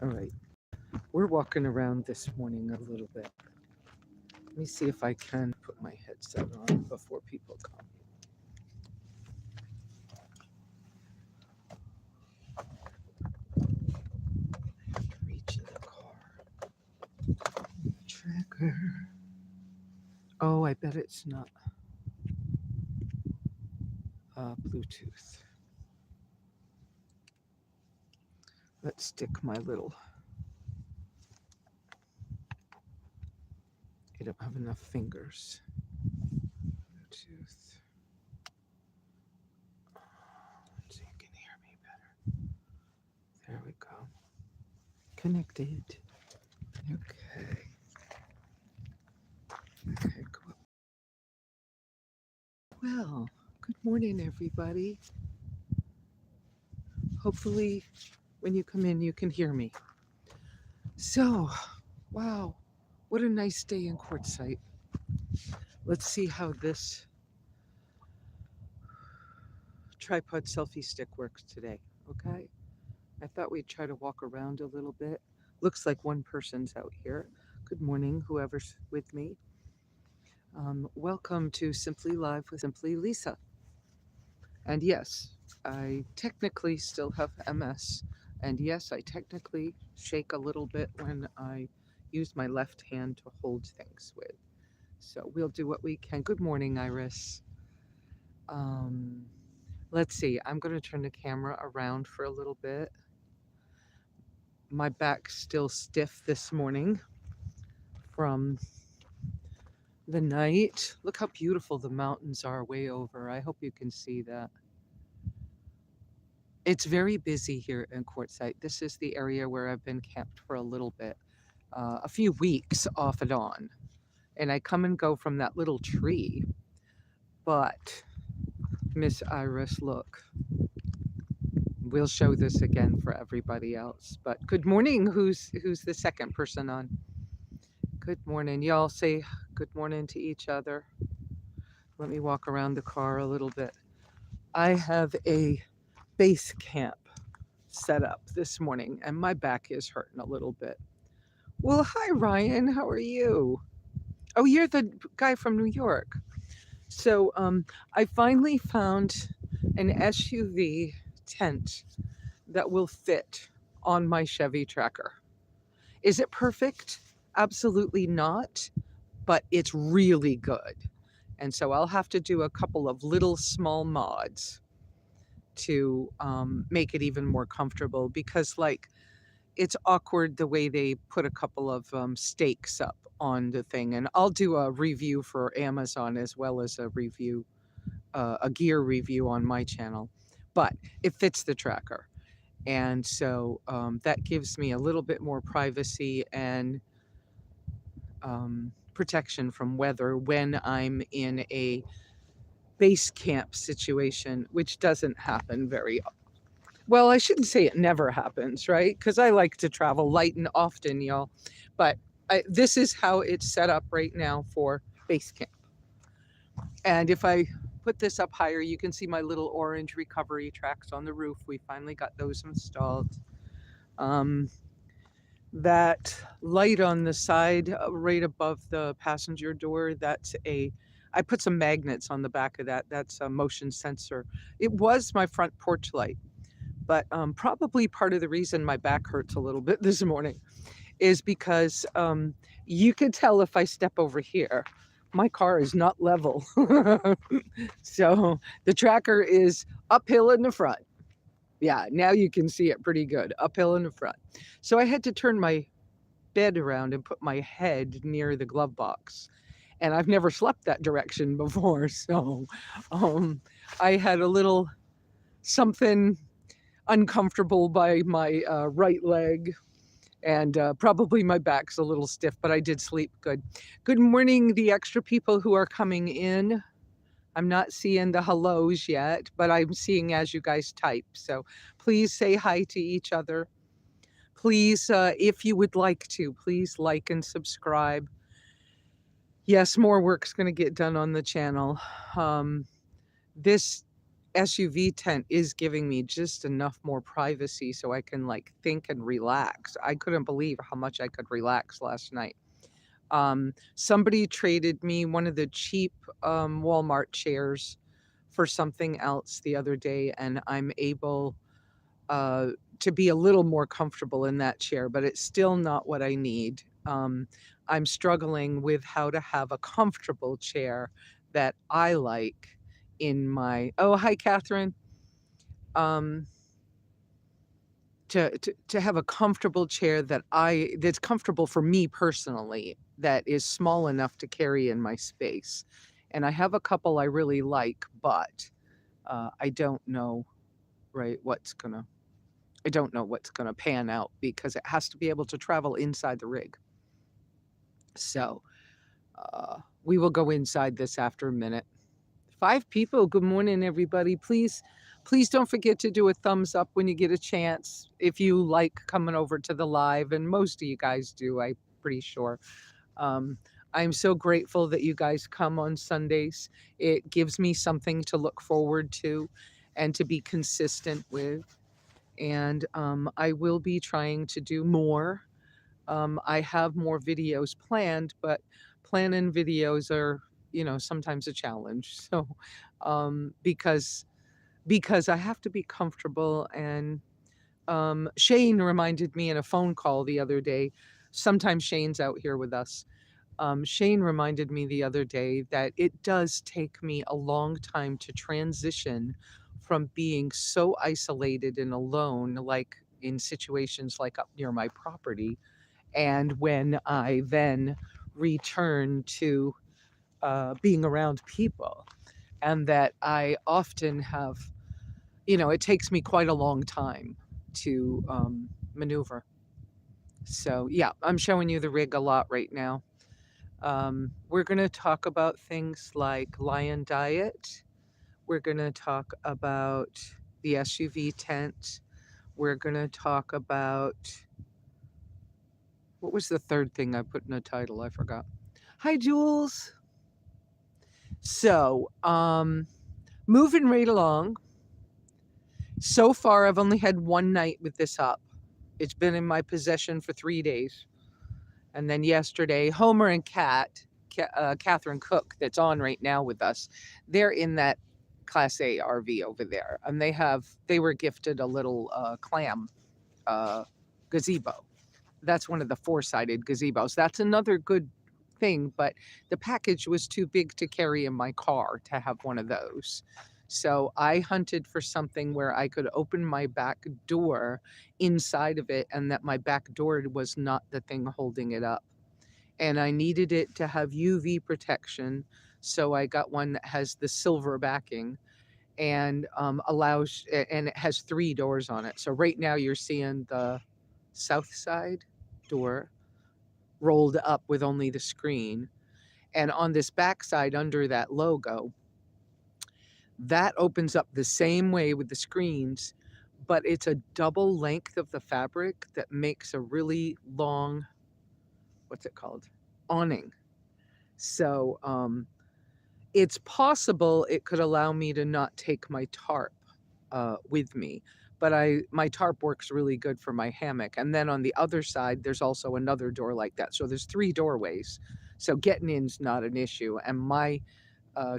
All right, we're walking around this morning a little bit. Let me see if I can put my headset on before people come. I have to reach in the car. Tracker. Oh, I bet it's not Bluetooth. Let's stick my little. I don't have enough fingers. Bluetooth. So you can hear me better. There we go. Connected. Okay. Okay, go up. Well, good morning, everybody. Hopefully, when you come in, you can hear me. So, wow, what a nice day in Quartzsite. Let's see how this tripod selfie stick works today, okay? I thought we'd try to walk around a little bit. Looks like one person's out here. Good morning, whoever's with me. Welcome to Simply Live with SimplyLesa. And yes, I technically still have MS. And yes, I technically shake a little bit when I use my left hand to hold things with. So we'll do what we can. Good morning, Iris. Let's see, I'm going to turn the camera around for a little bit. My back's still stiff this morning from the night. Look how beautiful the mountains are way over. I hope you can see that. It's very busy here in Quartzsite. This is the area where I've been camped for a little bit, a few weeks off and on. And I come and go from that little tree. But, Miss Iris, look. We'll show this again for everybody else. But good morning. Who's the second person on? Good morning. Y'all say good morning to each other. Let me walk around the car a little bit. I have a base camp set up this morning and my back is hurting a little bit. Well, hi Ryan, how are you? Oh, you're the guy from New York. So I finally found an SUV tent that will fit on my Chevy Tracker. Is it perfect? Absolutely not, but it's really good. And so I'll have to do a couple of little small mods to make it even more comfortable, because like it's awkward the way they put a couple of stakes up on the thing. And I'll do a review for Amazon as well as a review, a gear review on my channel, but it fits the tracker. And so that gives me a little bit more privacy and protection from weather when I'm in a base camp situation, which doesn't happen very well. I shouldn't say it never happens, right? Because I like to travel light and often, y'all. But this is how it's set up right now for base camp. And if I put this up higher, you can see my little orange recovery tracks on the roof. We finally got those installed. That light on the side right above the passenger door, I put some magnets on the back of that. That's a motion sensor. It was my front porch light, but probably part of the reason my back hurts a little bit this morning is because you can tell if I step over here, my car is not level. So the tracker is uphill in the front. Yeah, now you can see it pretty good, uphill in the front. So I had to turn my bed around and put my head near the glove box. And I've never slept that direction before. So I had a little something uncomfortable by my right leg. And probably my back's a little stiff, but I did sleep good. Good morning, the extra people who are coming in. I'm not seeing the hellos yet, but I'm seeing as you guys type. So please say hi to each other. Please, if you would like to, please like and subscribe. Yes, more work's going to get done on the channel. This SUV tent is giving me just enough more privacy so I can like think and relax. I couldn't believe how much I could relax last night. Somebody traded me one of the cheap Walmart chairs for something else the other day, and I'm able uh, to be a little more comfortable in that chair, but it's still not what I need. I'm struggling with how to have a comfortable chair that I like in my. Oh, hi, Catherine. Um, to have a comfortable chair that's comfortable for me personally, that is small enough to carry in my space. And I have a couple I really like, but I don't know, right, I don't know what's gonna pan out because it has to be able to travel inside the rig. So we will go inside this after a minute. 5 people. Good morning, everybody. Please don't forget to do a thumbs up when you get a chance if you like coming over to the live, and most of you guys do, I'm pretty sure. Um, I'm so grateful that you guys come on Sundays. It gives me something to look forward to and to be consistent with. And I will be trying to do more. I have more videos planned, but planning videos are, sometimes a challenge. So, because I have to be comfortable. And Shane reminded me in a phone call the other day. Sometimes Shane's out here with us. Shane reminded me the other day that it does take me a long time to transition from being so isolated and alone, like in situations like up near my property, and when I then return to being around people, and that I often have, it takes me quite a long time to maneuver. So, yeah, I'm showing you the rig a lot right now. We're going to talk about things like lion diet. We're going to talk about the SUV tent. We're going to talk about what was the third thing I put in the title? I forgot. Hi, Jules. So, moving right along. So far, I've only had one night with this up. It's been in my possession for 3 days. And then yesterday, Homer and Catherine Cook, that's on right now with us, they're in that Class A RV over there. And they were gifted a little clam gazebo. That's one of the 4-sided gazebos. That's another good thing, but the package was too big to carry in my car to have one of those. So I hunted for something where I could open my back door inside of it, and that my back door was not the thing holding it up. And I needed it to have UV protection, so I got one that has the silver backing and and it has 3 doors on it. So right now you're seeing the south side door rolled up with only the screen. And on this back side under that logo, that opens up the same way with the screens, but it's a double length of the fabric that makes a really long, what's it called? Awning. So it's possible it could allow me to not take my tarp with me, but my tarp works really good for my hammock. And then on the other side, there's also another door like that. So there's 3 doorways. So getting in's not an issue. And my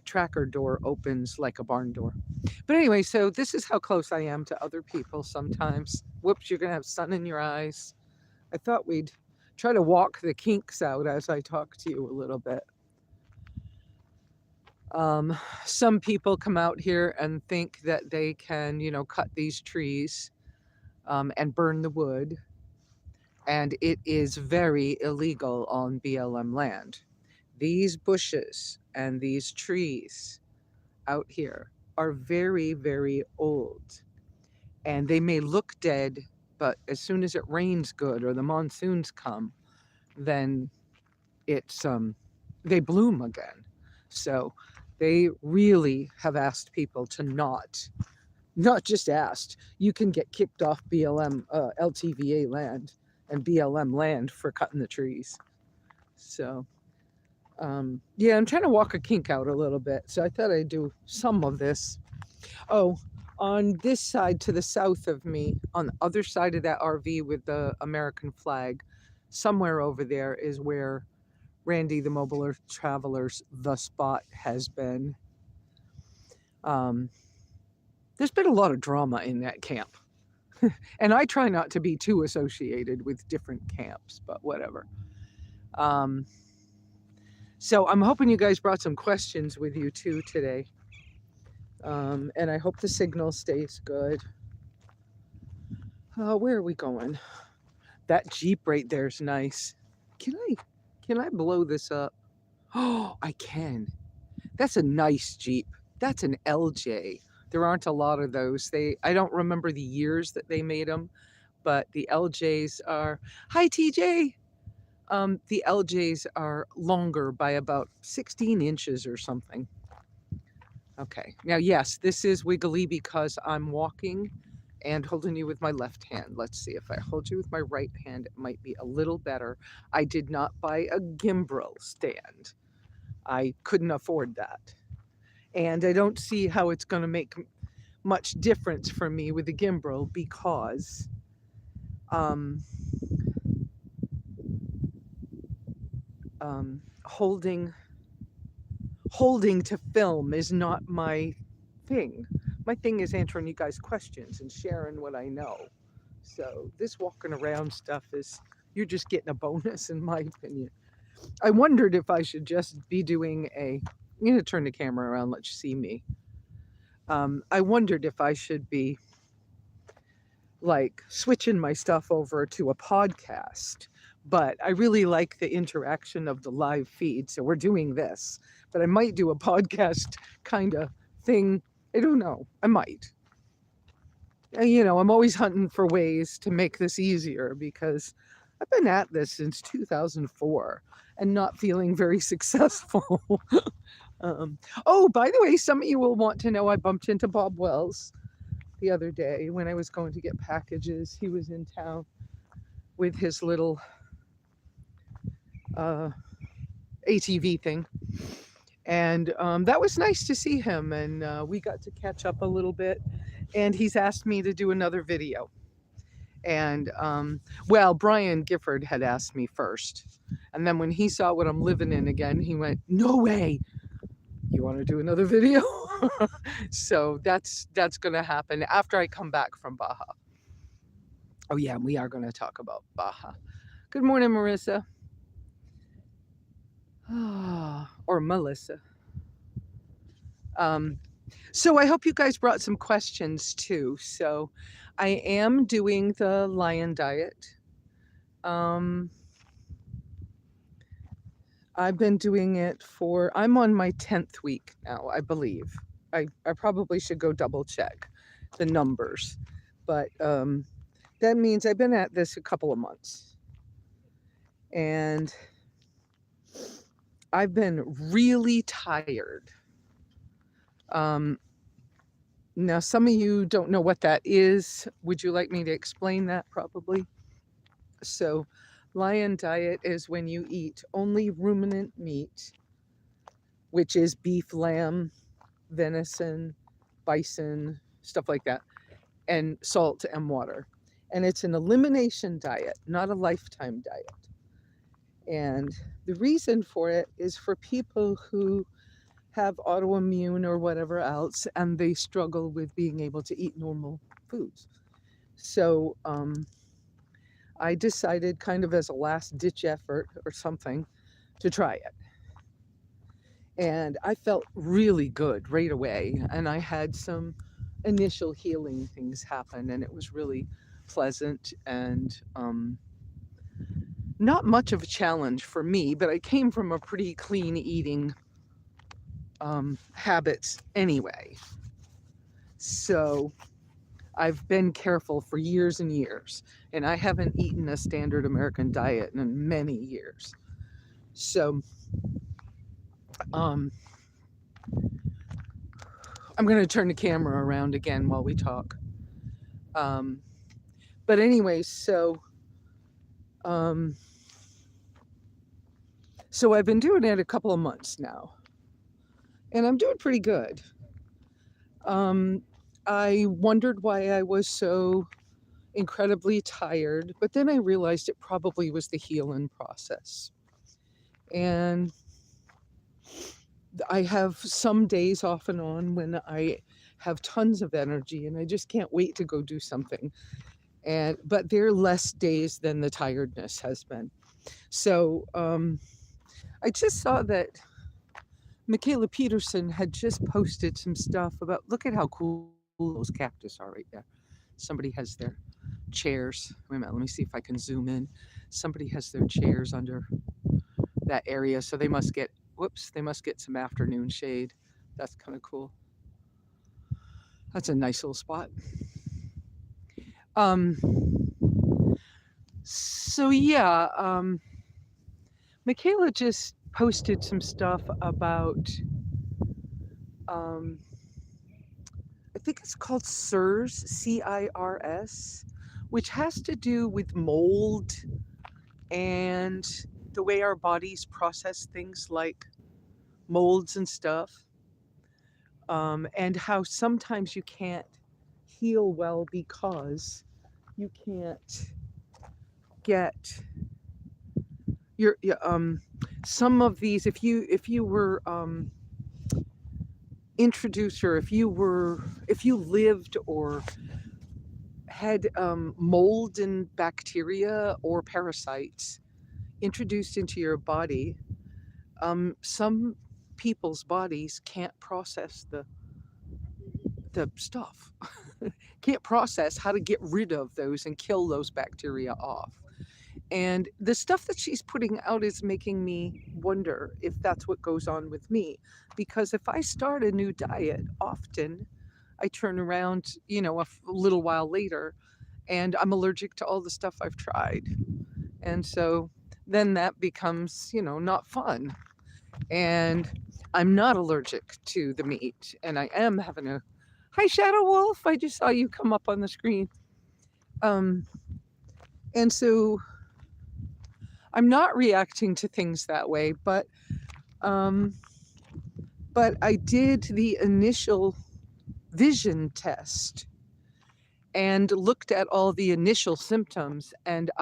tracker door opens like a barn door. But anyway, so this is how close I am to other people sometimes. Whoops, you're going to have sun in your eyes. I thought we'd try to walk the kinks out as I talk to you a little bit. Some people come out here and think that they can, cut these trees and burn the wood. And it is very illegal on BLM land. These bushes and these trees out here are very, very old. And they may look dead, but as soon as it rains good or the monsoons come, then it's they bloom again. So they really have asked people to not just asked. You can get kicked off BLM LTVA land and BLM land for cutting the trees. So yeah, I'm trying to walk a kink out a little bit. So I thought I'd do some of this. Oh, on this side to the south of me, on the other side of that RV with the American flag, somewhere over there is where Randy the Mobile Earth Traveler's The Spot has been. There's been a lot of drama in that camp. And I try not to be too associated with different camps, but whatever. So I'm hoping you guys brought some questions with you too today. And I hope the signal stays good. Where are we going? That Jeep right there is nice. Can I blow this up? Oh, I can. That's a nice Jeep. That's an LJ. There aren't a lot of those. I don't remember the years that they made them, but the LJs are, hi TJ. The LJs are longer by about 16 inches or something. Okay, now yes, this is wiggly because I'm walking and holding you with my left hand. Let's see, if I hold you with my right hand, it might be a little better. I did not buy a gimbal stand. I couldn't afford that. And I don't see how it's going to make much difference for me with the gimbal because holding to film is not my thing. My thing is answering you guys' questions and sharing what I know. So this walking around stuff you're just getting a bonus in my opinion. I wondered if I should just be doing I'm going to turn the camera around, let you see me. I wondered if I should be like switching my stuff over to a podcast, but I really like the interaction of the live feed. So we're doing this, but I might do a podcast kind of thing. I don't know. I might. I'm always hunting for ways to make this easier because I've been at this since 2004 and not feeling very successful. Oh, by the way, some of you will want to know I bumped into Bob Wells the other day when I was going to get packages. He was in town with his little ATV thing. And that was nice to see him. And we got to catch up a little bit. And he's asked me to do another video. And, well, Brian Gifford had asked me first. And then when he saw what I'm living in again, he went, no way. You want to do another video? So that's going to happen after I come back from Baja. Oh yeah, we are going to talk about Baja. Good morning, Marissa. Or Melissa. So I hope you guys brought some questions too. So I am doing the lion diet. I've been doing it I'm on my 10th week now, I believe. I probably should go double check the numbers, but that means I've been at this a couple of months. And I've been really tired. Now, some of you don't know what that is. Would you like me to explain that probably? So, lion diet is when you eat only ruminant meat, which is beef, lamb, venison, bison, stuff like that, and salt and water. And it's an elimination diet, not a lifetime diet. And the reason for it is for people who have autoimmune or whatever else, and they struggle with being able to eat normal foods. So I decided, kind of as a last ditch effort or something, to try it. And I felt really good right away. And I had some initial healing things happen, and it was really pleasant and not much of a challenge for me, but I came from a pretty clean eating habits anyway. So I've been careful for years and years, and I haven't eaten a standard American diet in many years. So I'm going to turn the camera around again while we talk. But anyway, so I've been doing it a couple of months now, and I'm doing pretty good. Um, I wondered why I was so incredibly tired, but then I realized it probably was the healing process. And I have some days off and on when I have tons of energy and I just can't wait to go do something. And but they're less days than the tiredness has been. So I just saw that Michaela Peterson had just posted some stuff about look at how cool those cactus are right there. Somebody has their chairs. Wait a minute, let me see if I can zoom in. Somebody has their chairs under that area, so they must get whoops, they must get some afternoon shade. That's kind of cool. That's a nice little spot. Um, so yeah, Michaela just posted some stuff about um, I think it's called CIRS, CIRS, which has to do with mold and the way our bodies process things like molds and stuff, and how sometimes you can't heal well because you can't get your some of these if you were introduced or if you lived or had mold and bacteria or parasites introduced into your body, some people's bodies can't process the stuff, can't process how to get rid of those and kill those bacteria off. And the stuff that she's putting out is making me wonder if that's what goes on with me. Because if I start a new diet, often I turn around, a little while later and I'm allergic to all the stuff I've tried. And so then that becomes, not fun. And I'm not allergic to the meat. And I am having a, hi, Shadow Wolf. I just saw you come up on the screen. Um, and so I'm not reacting to things that way, um, but I did the initial vision test and looked at all the initial symptoms, and that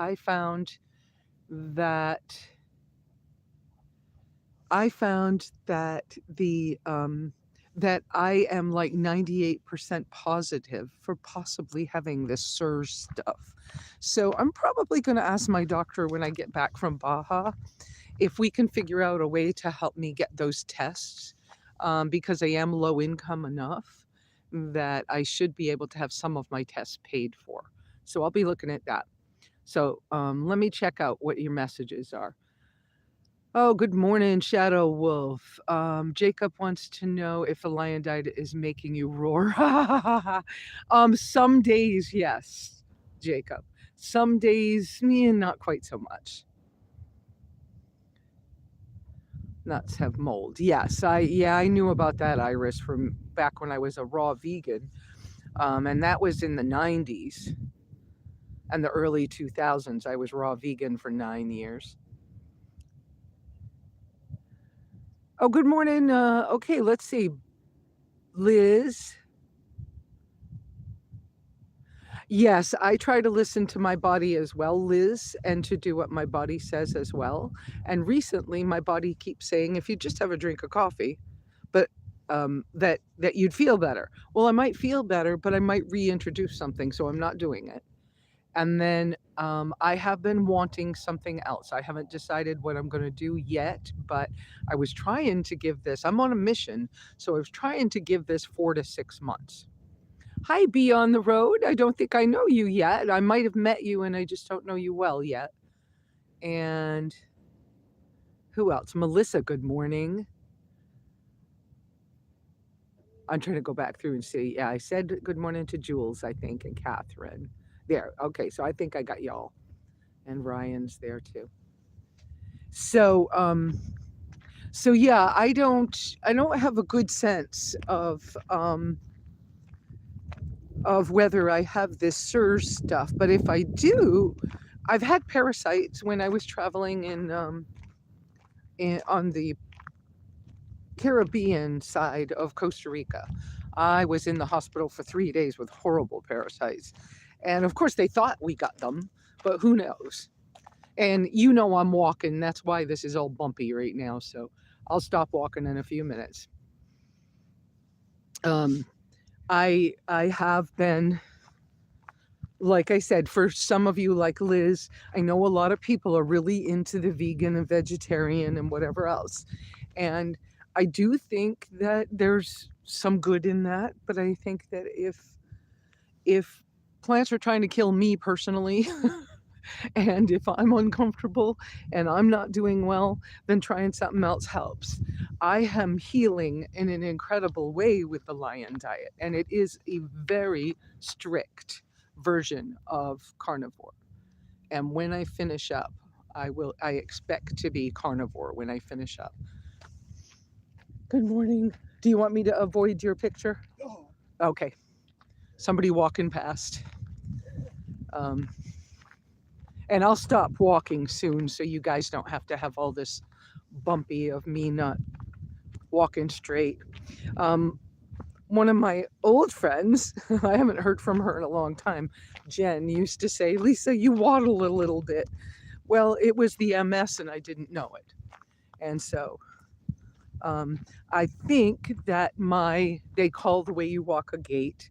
I found that I am like 98% positive for possibly having this SIRS stuff. So I'm probably going to ask my doctor when I get back from Baja if we can figure out a way to help me get those tests, because I am low income enough that I should be able to have some of my tests paid for. So I'll be looking at that. So let me check out what your messages are. Oh, good morning, Shadow Wolf. Jacob wants to know if a lion diet is making you roar. Some days, yes, Jacob. Some days, not quite so much. Nuts have mold. Yes, I knew about that, Iris, from back when I was a raw vegan, and that was in the 90s and the early 2000s. I was raw vegan for 9 years. Oh, good morning. Okay, let's see. Liz. Yes, I try to listen to my body as well, Liz, and to do what my body says as well. And recently, my body keeps saying, if you just have a drink of coffee, but that you'd feel better. Well, I might feel better, but I might reintroduce something, so I'm not doing it. And then I have been wanting something else. I haven't decided what I'm going to do yet, but I was trying to give this, I'm on a mission, so I was trying to give this 4 to 6 months. Hi, Bee on the Road. I don't think I know you yet. I might have met you and I just don't know you well yet. And who else? Melissa, good morning. I'm trying to go back through and see. Yeah, I said good morning to Jules, I think, and Catherine. There. Okay, so I think I got y'all. And Ryan's there too. So yeah, I don't have a good sense of whether I have this SIRS stuff, but if I do, I've had parasites when I was traveling on the Caribbean side of Costa Rica. I was in the hospital for 3 days with horrible parasites. And of course, they thought we got them, but who knows? And you know I'm walking. That's why this is all bumpy right now. So I'll stop walking in a few minutes. Um, I have been, like I said, for some of you like Liz, I know a lot of people are really into the vegan and vegetarian and whatever else. And I do think that there's some good in that, but I think that if plants are trying to kill me personally, and if I'm uncomfortable and I'm not doing well, then trying something else helps. I am healing in an incredible way with the lion diet, and it is a very strict version of carnivore. And when I finish up, I expect to be carnivore when I finish up. Good morning. Do you want me to avoid your picture? Oh, Okay. Somebody walking past. Um, and I'll stop walking soon so you guys don't have to have all this bumpy of me not walking straight. Um, one of my old friends, I haven't heard from her in a long time, Jen, used to say, Lesa, you waddle a little bit. Well, it was the MS and I didn't know it. And so I think that they call the way you walk a gait,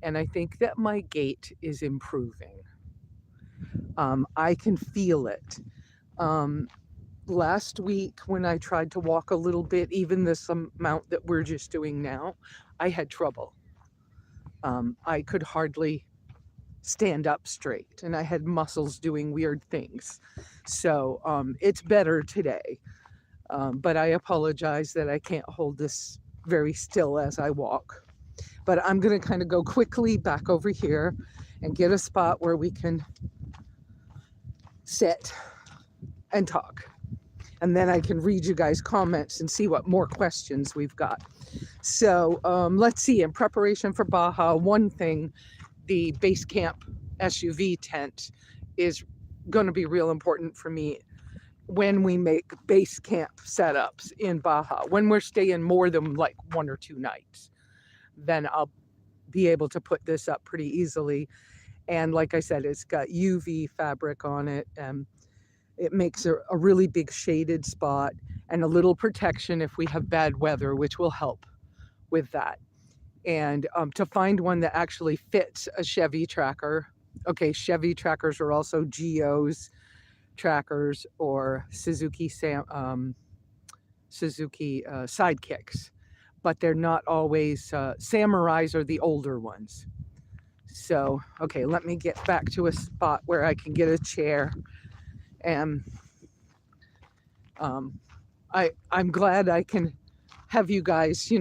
and I think that my gait is improving. I can feel it. Um, Last week, when I tried to walk a little bit, even this amount that we're just doing now, I had trouble. I could hardly stand up straight, and I had muscles doing weird things. So it's better today. But I apologize that I can't hold this very still as I walk. But I'm going to kind of go quickly back over here and get a spot where we can sit and talk. And then I can read you guys' comments and see what more questions we've got. So let's see, in preparation for Baja, one thing, the base camp SUV tent is going to be real important for me when we make base camp setups in Baja. When we're staying more than like 1 or 2 nights, then I'll be able to put this up pretty easily. And like I said, it's got UV fabric on it. It makes a really big shaded spot and a little protection if we have bad weather, which will help with that. And to find one that actually fits a Chevy tracker. Okay, Chevy trackers are also Geo's trackers or Suzuki sidekicks, but they're not always. Samurais are the older ones. So, okay, let me get back to a spot where I can get a chair. And I'm glad I can have you guys,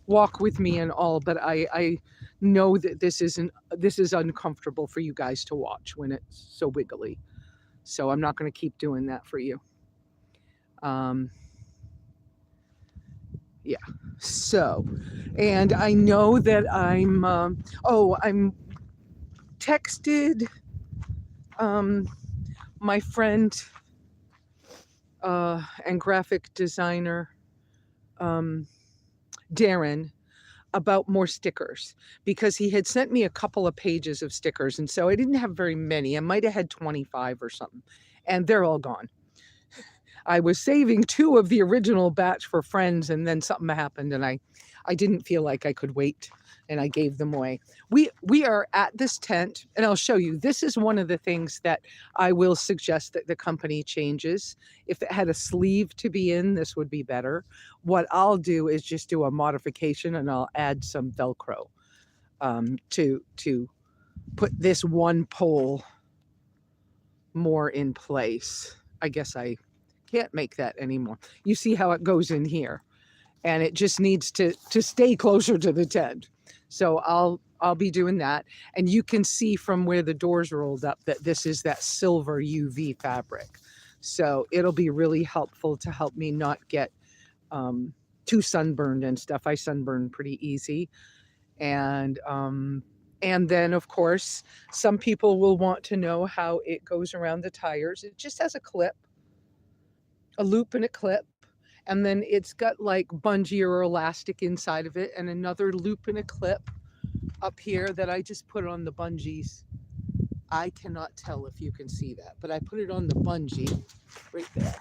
walk with me and all, but I know that this is uncomfortable for you guys to watch when it's so wiggly. So I'm not going to keep doing that for you. Um, yeah. So, and I know that I'm texted my friend and graphic designer Darren about more stickers because he had sent me a couple of pages of stickers, and so I didn't have very many. I might have had 25 or something, and they're all gone. I was saving 2 of the original batch for friends, and then something happened, and I didn't feel like I could wait, and I gave them away. We are at this tent, and I'll show you. This is one of the things that I will suggest that the company changes. If it had a sleeve to be in, this would be better. What I'll do is just do a modification, and I'll add some Velcro to put this one pole more in place. I guess I can't make that anymore. You see how it goes in here, and it just needs to stay closer to the tent. So I'll be doing that, and you can see from where the doors rolled up that this is that silver UV fabric. So it'll be really helpful to help me not get too sunburned and stuff. I sunburn pretty easy, and then of course some people will want to know how it goes around the tires. It just has a clip, a loop and a clip, And then it's got like bungee or elastic inside of it, and another loop and a clip up here that I just put on the bungees. I cannot tell if you can see that, but I put it on the bungee right there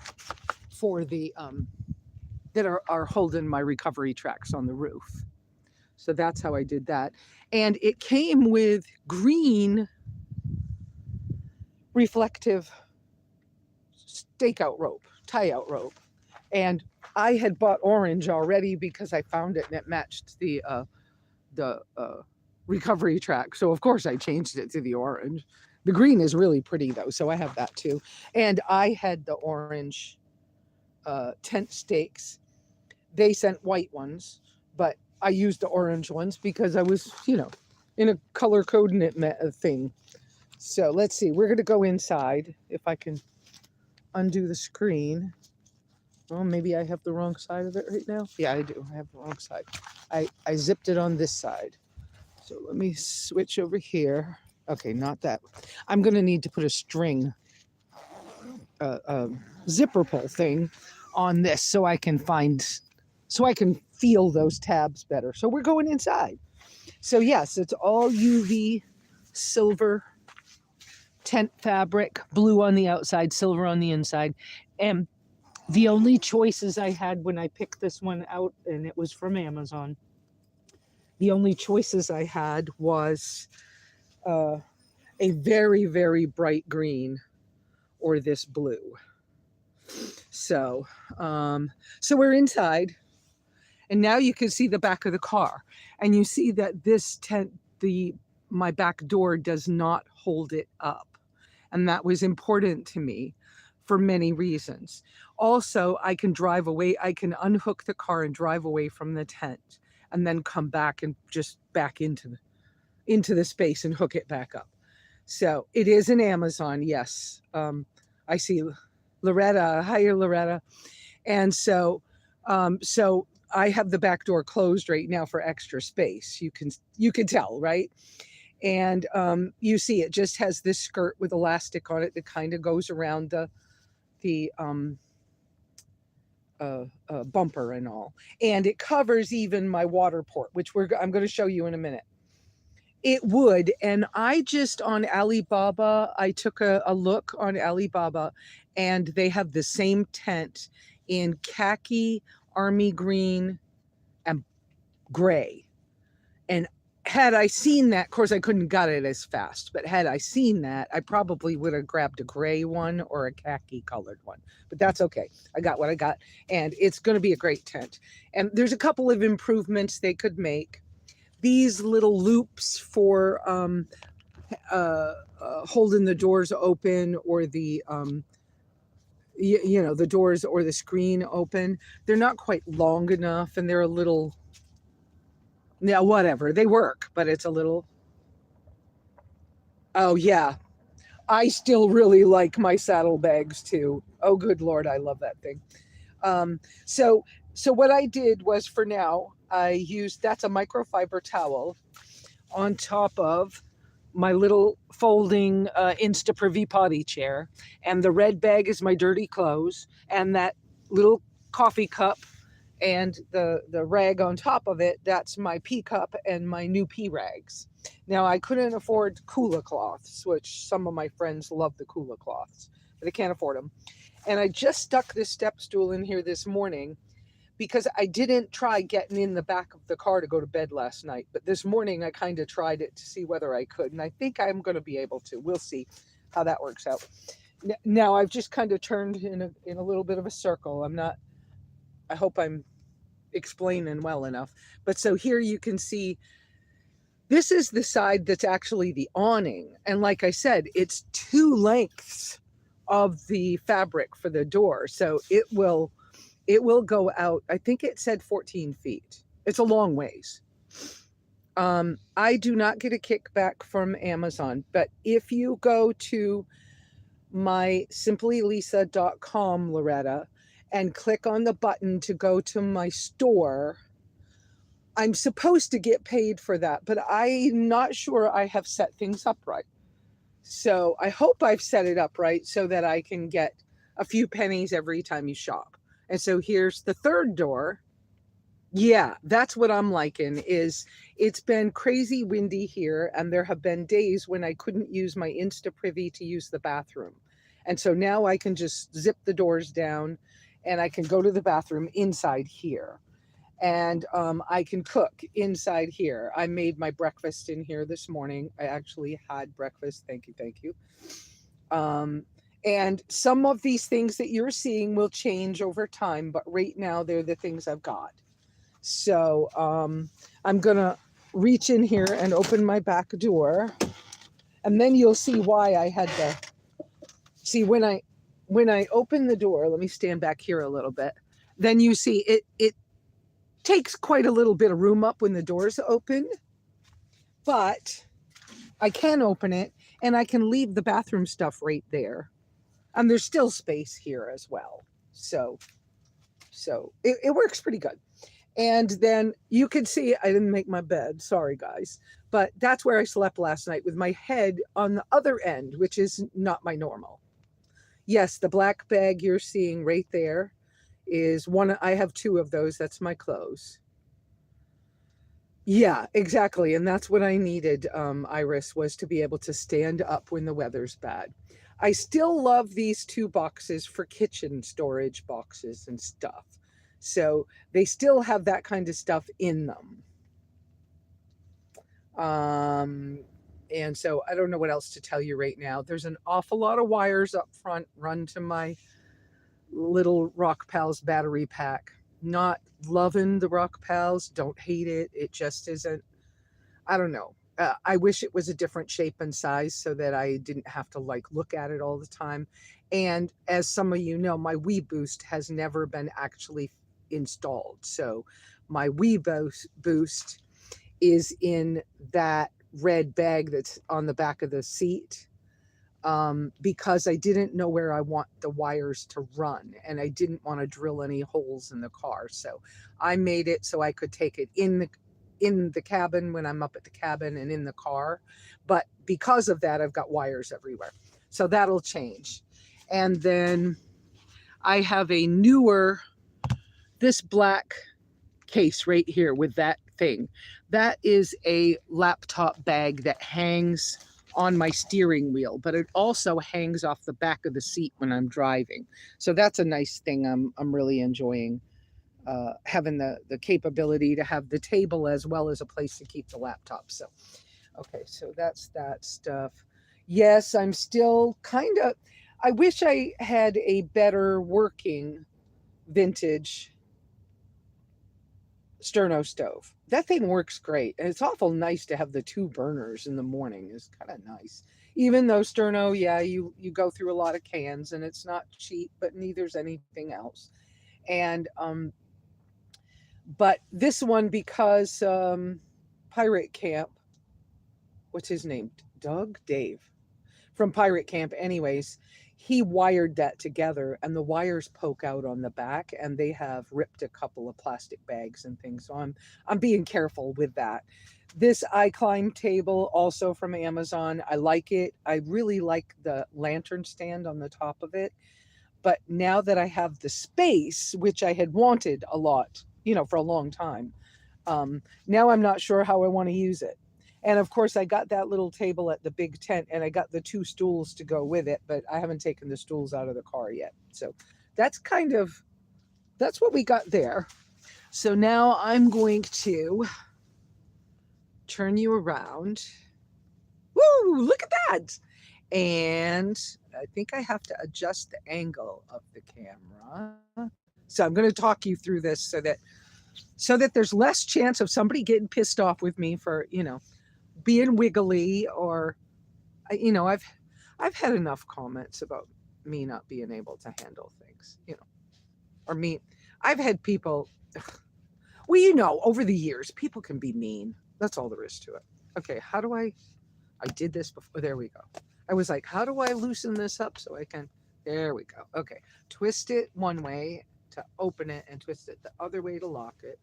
for the that are holding my recovery tracks on the roof. So that's how I did that. And it came with green reflective stakeout rope, tie out rope. And I had bought orange already because I found it and it matched the recovery track. So of course I changed it to the orange. The green is really pretty though, so I have that too. And I had the orange tent stakes. They sent white ones, but I used the orange ones because I was, in a color coordinate thing. So let's see, we're gonna go inside if I can undo the screen. Well, maybe I have the wrong side of it right now. Yeah, I do. I have the wrong side. I zipped it on this side. So let me switch over here. Okay, not that. I'm going to need to put a string, zipper pull thing on this so I can feel those tabs better. So we're going inside. So yes, it's all UV silver tent fabric, blue on the outside, silver on the inside. And the only choices I had when I picked this one out, and it was from Amazon, the only choices I had was a very, very bright green or this blue. So we're inside, and now you can see the back of the car, and you see that this tent, my back door does not hold it up. And that was important to me for many reasons. Also, I can drive away. I can unhook the car and drive away from the tent and then come back and just back into the space and hook it back up. So it is an Amazon. Yes. I see Loretta. Hi, Loretta. And so I have the back door closed right now for extra space. You can tell, right? And you see it just has this skirt with elastic on it that kind of goes around the bumper and all. And it covers even my water port, which I'm going to show you in a minute. It would. And I just on Alibaba, I took a look on Alibaba, and they have the same tent in khaki, army green, and gray. And had I seen that, of course, I couldn't got it as fast, but had I seen that, I probably would have grabbed a gray one or a khaki colored one, but that's okay. I got what I got, and it's going to be a great tent. And there's a couple of improvements they could make. These little loops for holding the doors open, or the the doors or the screen open, they're not quite long enough, and they're a little, yeah, whatever, they work, but it's a little, oh yeah, I still really like my saddlebags too. Oh good Lord, I love that thing. So what I did was, for now, I used, that's a microfiber towel on top of my little folding Instaprivy potty chair, and the red bag is my dirty clothes, and that little coffee cup and the rag on top of it, that's my pee cup and my new pee rags. Now, I couldn't afford Kula cloths, which some of my friends love the Kula cloths, but I can't afford them. And I just stuck this step stool in here this morning because I didn't try getting in the back of the car to go to bed last night. But this morning I kind of tried it to see whether I could. And I think I'm going to be able to. We'll see how that works out. Now I've just kind of turned in a little bit of a circle. I hope I'm explaining well enough. But so here you can see, this is the side that's actually the awning. And like I said, it's 2 lengths of the fabric for the door. So it will go out, I think it said 14 feet. It's a long ways. I do not get a kickback from Amazon, but if you go to my SimplyLesa.com, Loretta, and click on the button to go to my store, I'm supposed to get paid for that, but I'm not sure I have set things up right. So I hope I've set it up right so that I can get a few pennies every time you shop. And so here's the third door. Yeah, that's what I'm liking is it's been crazy windy here, and there have been days when I couldn't use my Insta Privy to use the bathroom. And so now I can just zip the doors down and I can go to the bathroom inside here. And I can cook inside here. I made my breakfast in here this morning. I actually had breakfast. Thank you, thank you. Um, and some of these things that you're seeing will change over time, but right now they're the things I've got. So I'm gonna reach in here and open my back door, and then you'll see why I had to see when I open the door. Let me stand back here a little bit. Then you see it takes quite a little bit of room up when the door's open, but I can open it and I can leave the bathroom stuff right there. And there's still space here as well. So it works pretty good. And then you can see I didn't make my bed. Sorry, guys. But that's where I slept last night with my head on the other end, which is not my normal. Yes, the black bag you're seeing right there is one. I have two of those. That's my clothes. Yeah, exactly. And that's what I needed, Iris, was to be able to stand up when the weather's bad. I still love these two boxes for kitchen storage boxes and stuff. So they still have that kind of stuff in them. And so I don't know what else to tell you right now. There's an awful lot of wires up front run to my little Rock Pals battery pack. Not loving the Rock Pals, don't hate it. It just isn't, I don't know. I wish it was a different shape and size so that I didn't have to like look at it all the time. And as some of you know, my Wii Boost has never been actually installed. So my Wii Boost is in that red bag that's on the back of the seat, because I didn't know where I want the wires to run, and I didn't want to drill any holes in the car. So I made it so I could take it in the cabin when I'm up at the cabin and in the car. But because of that, I've got wires everywhere. So that'll change. And then I have a newer, this black case right here with that thing. That is a laptop bag that hangs on my steering wheel, but it also hangs off the back of the seat when I'm driving. So that's a nice thing I'm really enjoying, having the capability to have the table as well as a place to keep the laptop. So, okay, so that's that stuff. Yes, I'm still kind of, I wish I had a better working vintage sterno stove. That thing works great, and it's awful nice to have the two burners in the morning. Is kind of nice. Even though sterno, yeah, you go through a lot of cans and it's not cheap, but neither's anything else. And but this one, because Pirate Camp, what's his name? Dave from Pirate Camp, anyways, he wired that together, and the wires poke out on the back, and they have ripped a couple of plastic bags and things. So I'm being careful with that. This iClimb table, also from Amazon, I like it. I really like the lantern stand on the top of it. But now that I have the space, which I had wanted a lot, for a long time, now I'm not sure how I want to use it. And of course, I got that little table at the big tent, and I got the two stools to go with it, but I haven't taken the stools out of the car yet. So that's what we got there. So now I'm going to turn you around. Woo, look at that. And I think I have to adjust the angle of the camera. So I'm going to talk you through this so that there's less chance of somebody getting pissed off with me for, being wiggly, or I've had enough comments about me not being able to handle things, or me. I've had people, well, over the years, people can be mean. That's all there is to it. Okay, how do I did this before. There we go. I was like, how do I loosen this up so I can, there we go. Okay, twist it one way to open it and twist it the other way to lock it.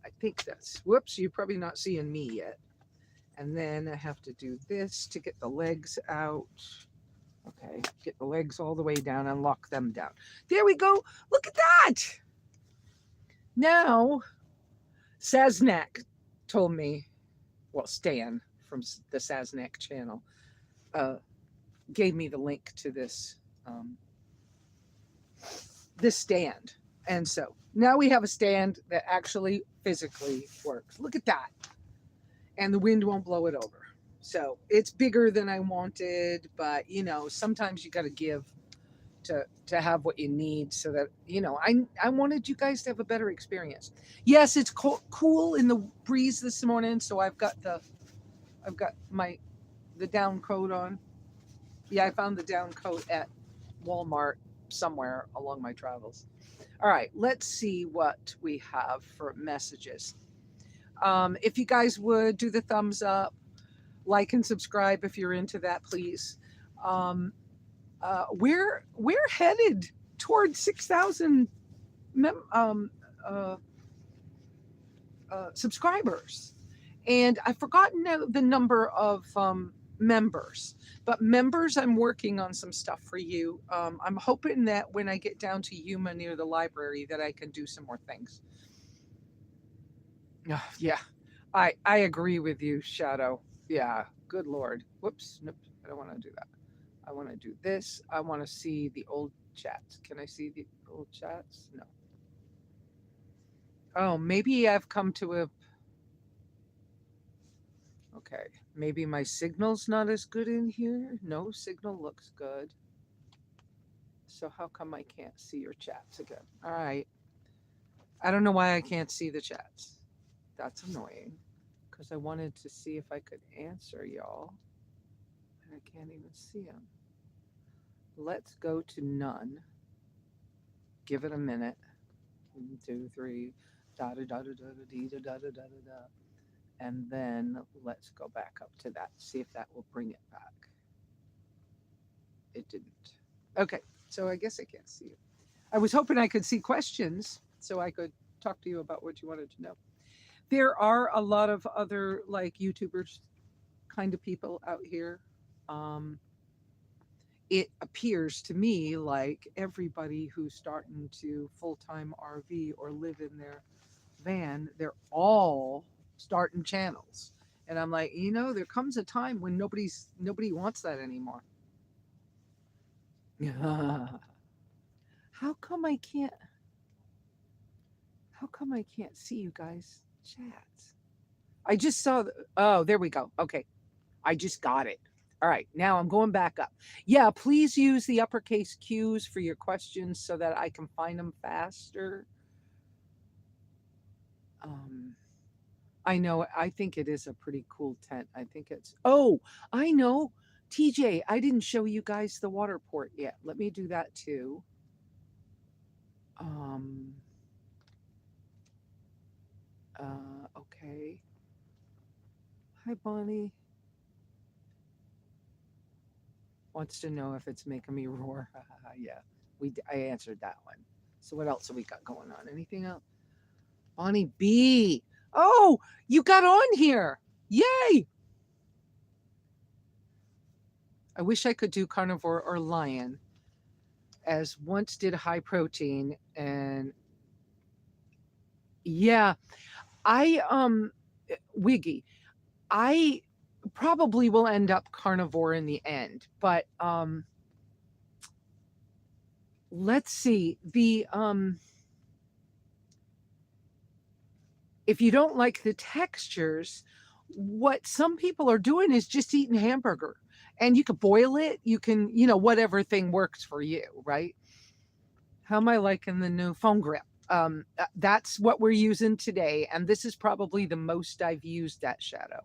I think that's, whoops, you're probably not seeing me yet. And then I have to do this to get the legs out. Okay, get the legs all the way down and lock them down. There we go. Look at that. Now, Saznak told me, well, Stan from the Saznak channel uh, gave me the link to um, this stand. And so now we have a stand that actually physically works. Look at that. And the wind won't blow it over. So it's bigger than I wanted, but sometimes you got to give to have what you need so that I wanted you guys to have a better experience. Yes, it's cool in the breeze this morning, so I've got the down coat on. Yeah, I found the down coat at Walmart somewhere along my travels. All right, let's see what we have for messages. If you guys would do the thumbs up, like and subscribe if you're into that, please. Um, we're headed towards 6,000 uh, subscribers, and I've forgotten the number of members. But members, I'm working on some stuff for you. I'm hoping that when I get down to Yuma near the library, that I can do some more things. Yeah, I agree with you, Shadow. Yeah, good Lord. Whoops, nope, I don't want to do that. I want to do this. I want to see the old chats. Can I see the old chats? No. Oh, maybe I've come to a. Okay, maybe my signal's not as good in here. No, signal looks good. So how come I can't see your chats again? All right. I don't know why I can't see the chats. That's annoying because I wanted to see if I could answer y'all. And I can't even see them. Let's go to none. Give it a minute. 1, 2, 3. Da da da da da da da da da da da. And then let's go back up to that. See if that will bring it back. It didn't. Okay, so I guess I can't see you. I was hoping I could see questions so I could talk to you about what you wanted to know. There are a lot of other like YouTubers kind of people out here. Um, it appears to me like everybody who's starting to full-time RV or live in their van, they're all starting channels. And I'm like, there comes a time when nobody wants that anymore. How come I can't see you guys chats? I just saw oh, there we go. Okay. I just got it. All right, now I'm going back up. Yeah, please use the uppercase Q's for your questions so that I can find them faster. I know, I think it is a pretty cool tent. I think it's, oh, I know. TJ, I didn't show you guys the water port yet. Let me do that too. Okay. Hi, Bonnie. Wants to know if it's making me roar. Yeah, I answered that one. So what else have we got going on? Anything else? Bonnie B. Oh, you got on here. Yay. I wish I could do carnivore or lion, as once did high protein. And yeah, I, Wiggy, I probably will end up carnivore in the end, but, let's see if you don't like the textures, what some people are doing is just eating hamburger, and you could boil it. You can, whatever thing works for you, right? How am I liking the new phone grip? That's what we're using today, and this is probably the most I've used that Shadow.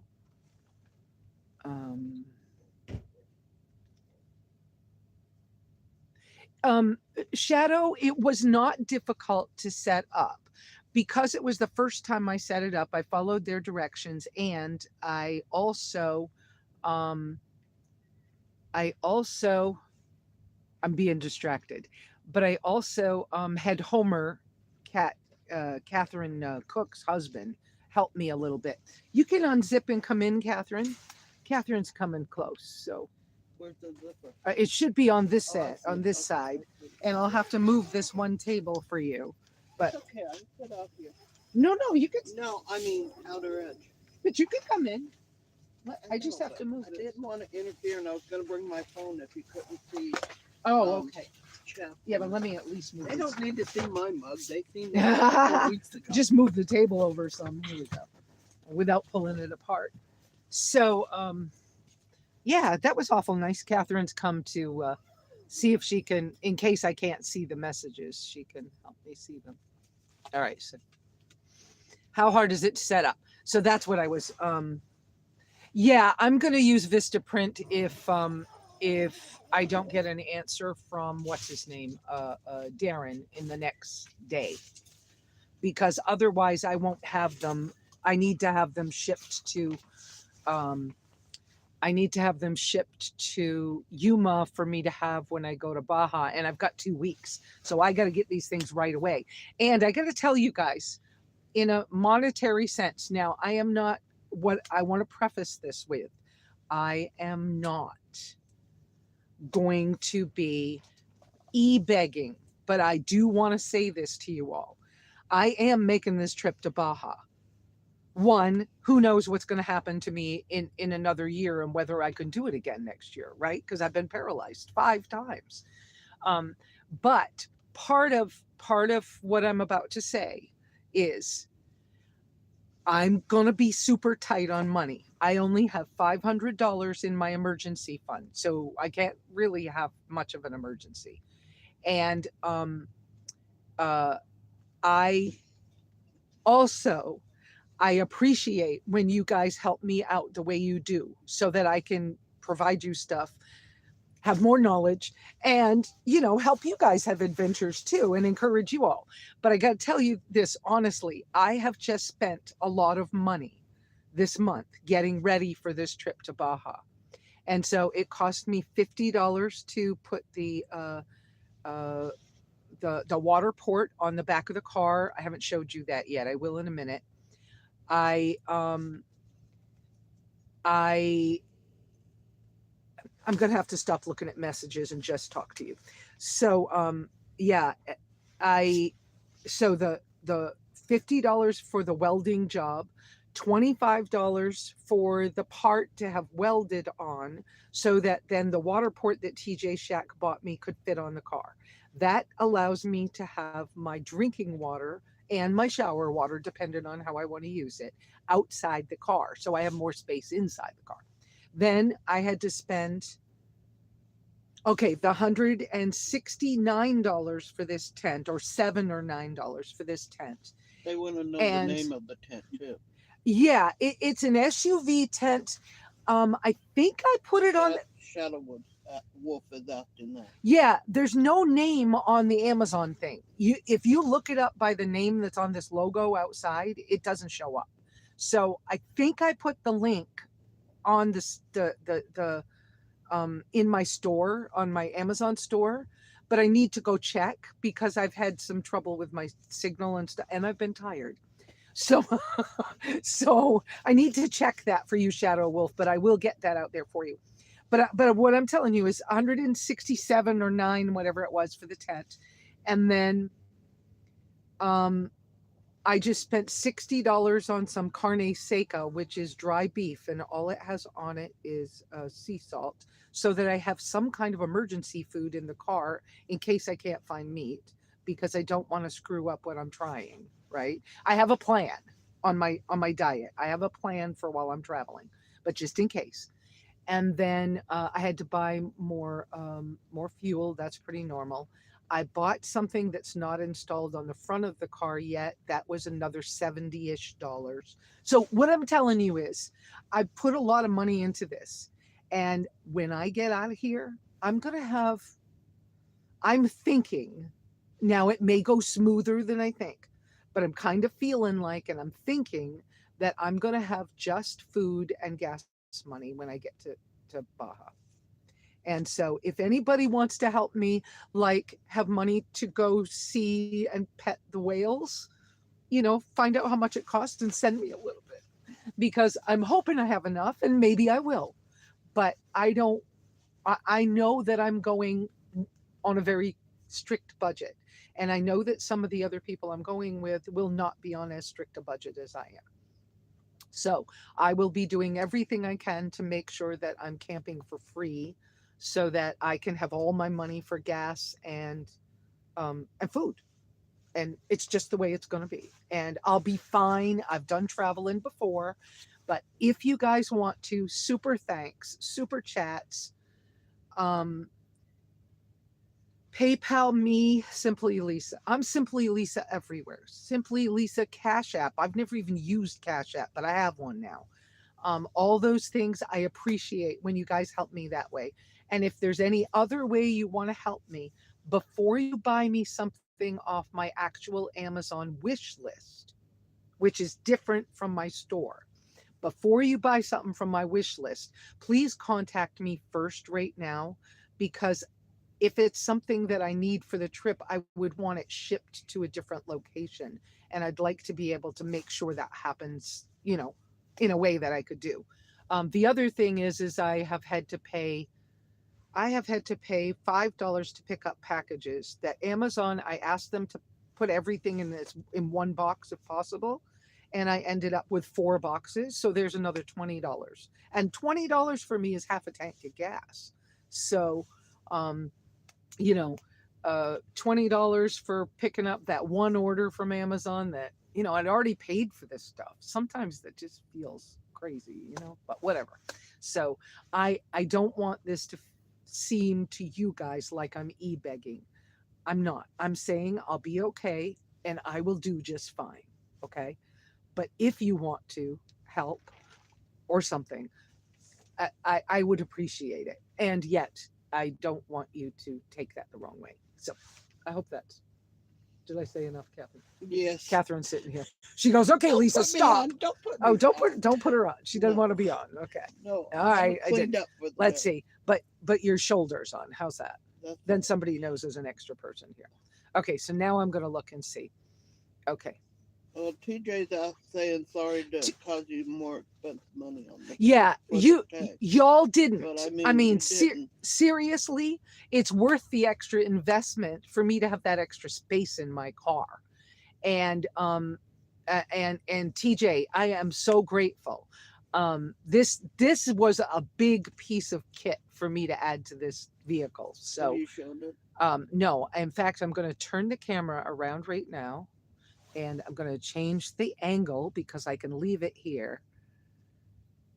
Shadow, it was not difficult to set up because it was the first time I set it up. I followed their directions, and I also, I'm being distracted, but I also had Homer, Catherine Cook's husband, help me a little bit. You can unzip and come in, Catherine. Catherine's coming close, so Where's the zipper? It should be on this Oh, I set, see on it. this Okay, side, I see. and I'll have to move this one table for you. It's But okay. I can sit out here. no, you can, No, I mean outer edge. but you can come in. I I just know, have but to move I this. didn't want to interfere, and I was going to bring my phone if you couldn't see. Oh, Um, okay. Chef. Yeah, but let me at least move They this. don't need to see my mug. They seen that 4 weeks ago. Just move the table over some. Here we go. Without pulling it apart. So, yeah, that was awful nice. Catherine's come to see if she can, in case I can't see the messages, she can help me see them. All right. So, how hard is it to set up? So that's what I was. Yeah, I'm gonna use Vistaprint if I don't get an answer from what's his name, Darren, in the next day, because otherwise I won't have them. I need to have them shipped to um, I need to have them shipped to Yuma for me to have when I go to Baja, and I've got 2 weeks, so I got to get these things right away. And I got to tell you guys, in a monetary sense, now I am not what I want to preface this with. I am not going to be e-begging, but I do want to say this to you all. I am making this trip to Baja. One, who knows what's going to happen to me in another year and whether I can do it again next year, right? Because I've been paralyzed 5 times. Um, but part of what I'm about to say is I'm going to be super tight on money. I only have $500 in my emergency fund, so I can't really have much of an emergency. And uh, I also I appreciate when you guys help me out the way you do so that I can provide you stuff, have more knowledge, and, help you guys have adventures too and encourage you all. But I got to tell you this honestly, I have just spent a lot of money this month getting ready for this trip to Baja. And so it cost me $50 to put uh, the water port on the back of the car. I haven't showed you that yet. I will in a minute. I I I'm gonna have to stop looking at messages and just talk to you. So yeah, I so the $50 for the welding job, $25 for the part to have welded on, so that then the water port that TJ Shack bought me could fit on the car. That allows me to have my drinking water and my shower water, depending on how I want to use it, outside the car. So I have more space inside the car. Then I had to spend, okay, the $169 for this tent, or $7 or $9 for this tent. They want to know the And name of the tent too. yeah, it's an SUV tent. I think I put it on. Shadowwood Wolf is asking that. Yeah, there's no name on the Amazon thing. If you look it up by the name that's on this logo outside, it doesn't show up. So I think I put the link on the in my store, on my Amazon store, but I need to go check because I've had some trouble with my signal and stuff, and I've been tired. So so I need to check that for you, Shadow Wolf, but I will get that out there for you. But what I'm telling you is 167 or 9, whatever it was, for the tent. And then um I just spent $60 on some carne seca, which is dry beef, and all it has on it is sea salt, so that I have some kind of emergency food in the car in case I can't find meat, because I don't want to screw up what I'm trying. Right? I have a plan on my diet. I have a plan for while I'm traveling, but just in case. And then I had to buy more fuel. That's pretty normal. I bought something that's not installed on the front of the car yet. That was another 70-ish dollars. So what I'm telling you is, I put a lot of money into this, and when I get out of here, I'm gonna have. I'm thinking, now it may go smoother than I think, but I'm kind of feeling like, and I'm thinking that I'm gonna have just food and gas money when I get to Baja. And so if anybody wants to help me, like have money to go see and pet the whales, find out how much it costs and send me a little bit, because I'm hoping I have enough, and maybe I will. But I don't. I know that I'm going on a very strict budget. And I know that some of the other people I'm going with will not be on as strict a budget as I am. So I will be doing everything I can to make sure that I'm camping for free so that I can have all my money for gas and food. And it's just the way it's going to be. And I'll be fine. I've done traveling before. But if you guys want to, super thanks, super chats, um, PayPal me, Simply Lesa. I'm Simply Lesa everywhere. Simply Lesa Cash App. I've never even used Cash App, but I have one now. All those things I appreciate when you guys help me that way. And if there's any other way you want to help me, before you buy me something off my actual Amazon wish list, which is different from my store, before you buy something from my wish list, please contact me first right now, because if it's something that I need for the trip, I would want it shipped to a different location. And I'd like to be able to make sure that happens, in a way that I could do. The other thing is I have had to pay $5 to pick up packages that Amazon, I asked them to put everything in one box if possible. And I ended up with 4 boxes. So there's another $20. And $20 for me is half a tank of gas. So, you know, $20 for picking up that one order from Amazon that, I'd already paid for this stuff. Sometimes that just feels crazy, but whatever. So I don't want this to seem to you guys like I'm e-begging. I'm not. I'm saying I'll be okay and I will do just fine. Okay. But if you want to help or something, I would appreciate it. And yet I don't want you to take that the wrong way. So I hope that's, did I say enough, Catherine? Yes. Catherine's sitting here. She goes, okay, Don't Lesa, put me stop. on. Don't put me Oh, on. don't put her on. She doesn't No. want to be on. Okay. No. All right. I Cleaned did. up for the Let's day. see. But your shoulders on. How's that? That's Then fine. somebody knows there's an extra person here. Okay, so now I'm going to look and see. Okay. TJ's out saying sorry to cause you more expensive money on the Yeah, for the tag. y'all didn't. But I mean, you didn't. seriously, it's worth the extra investment for me to have that extra space in my car. And and TJ, I am so grateful. This was a big piece of kit for me to add to this vehicle. Have So you showed it? no, in fact, I'm going to turn the camera around right now, and I'm going to change the angle because I can leave it here.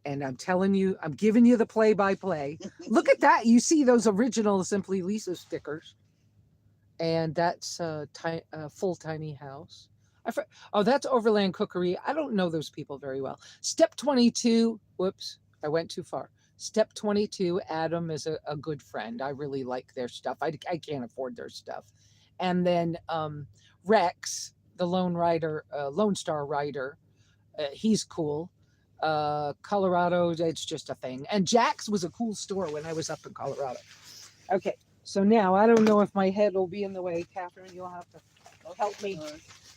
And I'm telling you, I'm giving you the play-by-play. Look at that. You see those original Simply Lesa stickers. And that's a full tiny house. Oh, that's Overland Cookery. I don't know those people very well. Step 22. Whoops, I went too far. Step 22. Adam is a good friend. I really like their stuff. I can't afford their stuff. And then Rex, the Lone Star Rider. He's cool. Colorado, it's just a thing. And Jack's was a cool store when I was up in Colorado. Okay, so now I don't know if my head will be in the way. Catherine, you'll have to help me,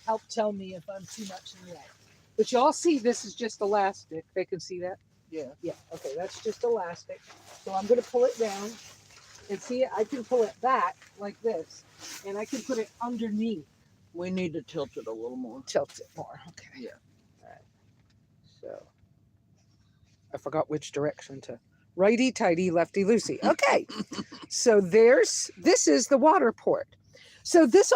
help tell me if I'm too much in the way. But y'all see, this is just elastic. They can see that? Yeah. Yeah, okay, that's just elastic. So I'm going to pull it down. And see, I can pull it back like this. And I can put it underneath. We need to tilt it a little more. Tilt it more, okay. Yeah. All right. So I forgot which direction to. Righty tighty, lefty loosey. Okay. So this is the water port. So this